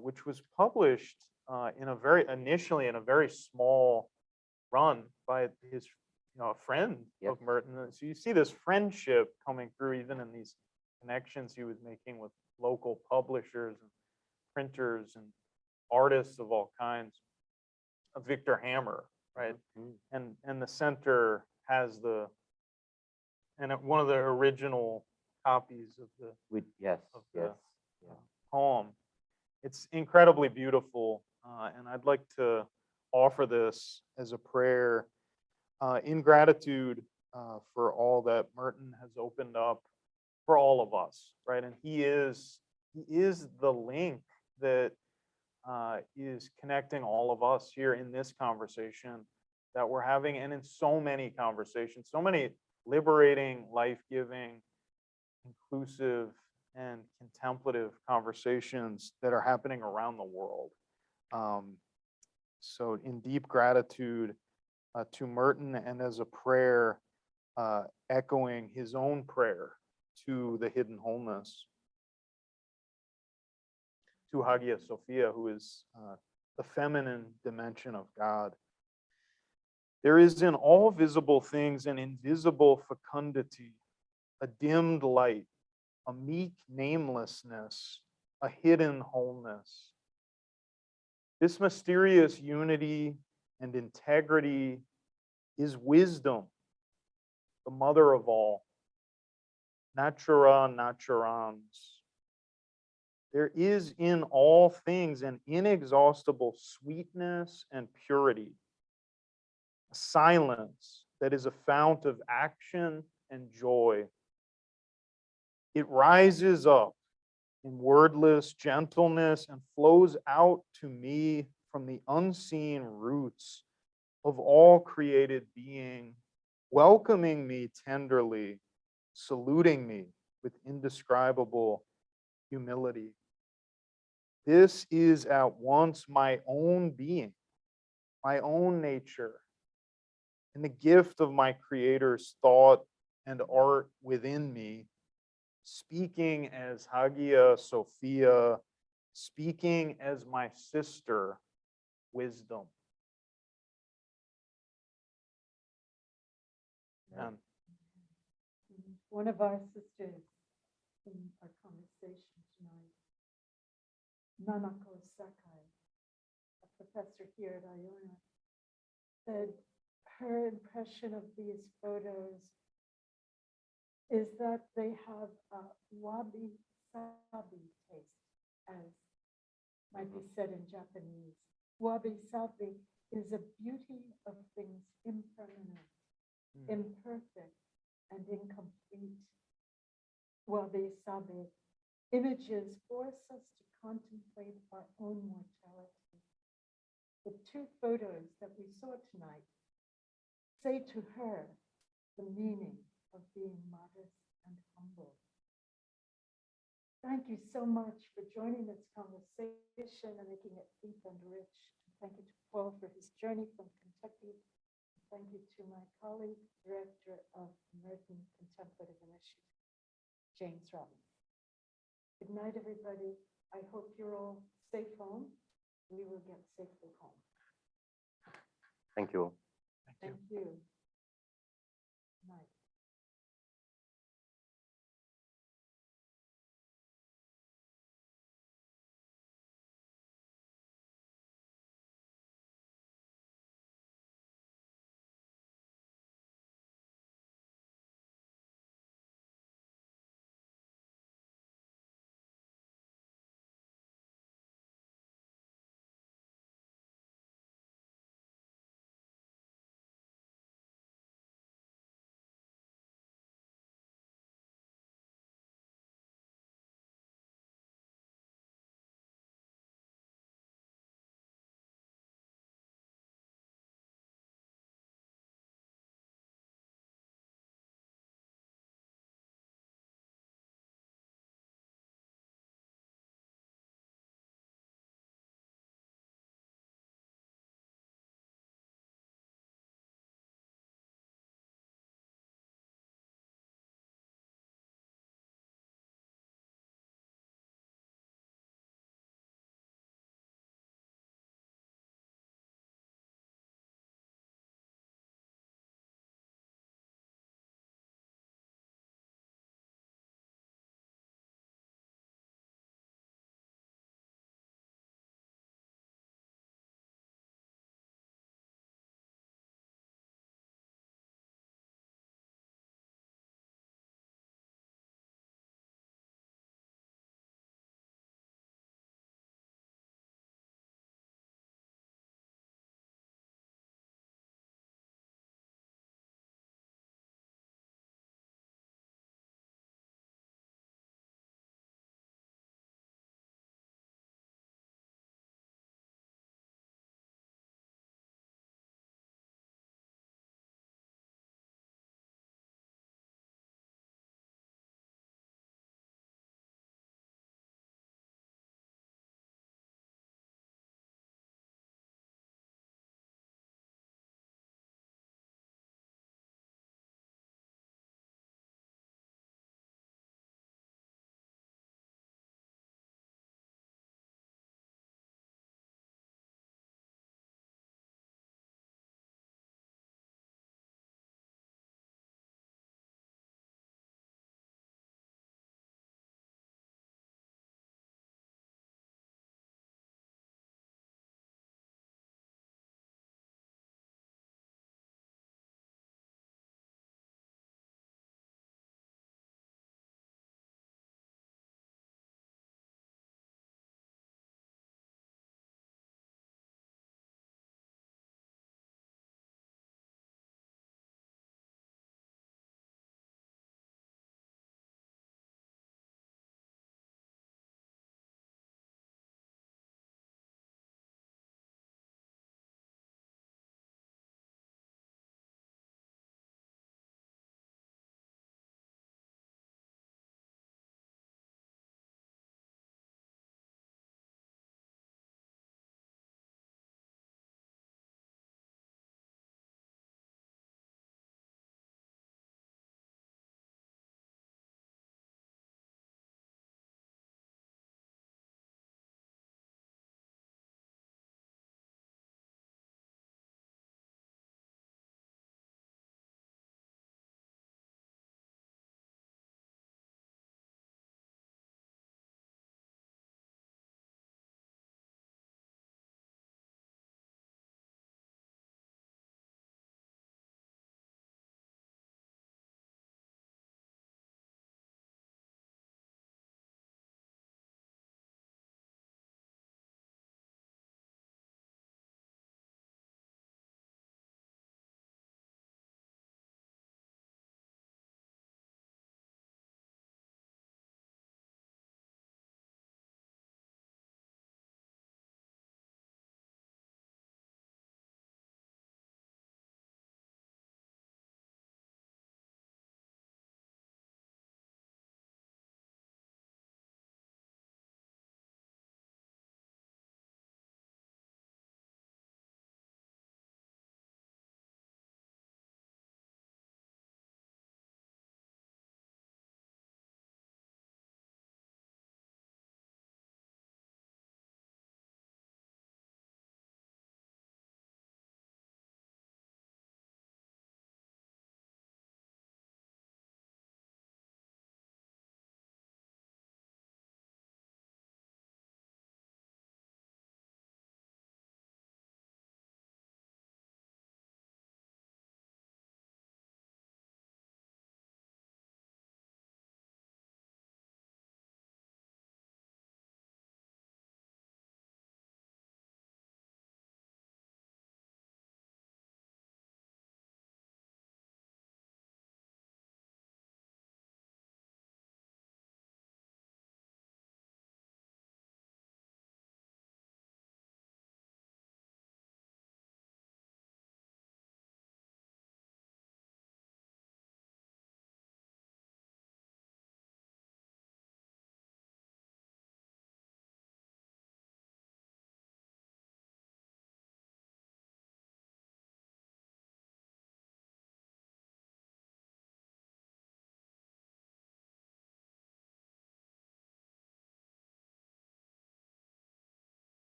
which was published initially in a very small run by his a friend Yep. of Merton. So you see this friendship coming through even in these connections he was making with local publishers and printers and artists of all kinds. Victor Hammer, right? And the center has one of the original copies of the Yes, of the yes. Yeah. poem. It's incredibly beautiful, and I'd like to offer this as a prayer in gratitude for all that Merton has opened up for all of us, right? And he is the link that is connecting all of us here in this conversation that we're having, and in so many conversations, so many liberating, life-giving, inclusive, and contemplative conversations that are happening around the world. So in deep gratitude to Merton, and as a prayer, echoing his own prayer to the hidden wholeness, to Hagia Sophia, who is the feminine dimension of God. There is in all visible things an invisible fecundity a dimmed light, a meek namelessness, a hidden wholeness. This mysterious unity and integrity is wisdom, the mother of all. Natura naturans. There is in all things an inexhaustible sweetness and purity, a silence that is a fount of action and joy. It rises up in wordless gentleness and flows out to me from the unseen roots of all created being, welcoming me tenderly, saluting me with indescribable humility. This is at once my own being, my own nature, and the gift of my Creator's thought and art within me, speaking as Hagia Sophia, speaking as my sister, wisdom. Amen. One of our sisters in our conversation tonight, Nanako Sakai, a professor here at Iona, said her impression of these photos is that they have a wabi-sabi taste, as might be said in Japanese. Wabi-sabi is a beauty of things impermanent, imperfect, and incomplete. Wabi-sabi images force us to contemplate our own mortality. The two photos that we saw tonight say to her the meaning of being modest and humble. Thank you so much for joining this conversation and making it deep and rich. Thank you to Paul for his journey from Kentucky. Thank you to my colleague, Director of Merton Contemplative Initiative, James Robbins. Good night, everybody. I hope you're all safe home. We will get safely home. Thank you all. Thank you. Night.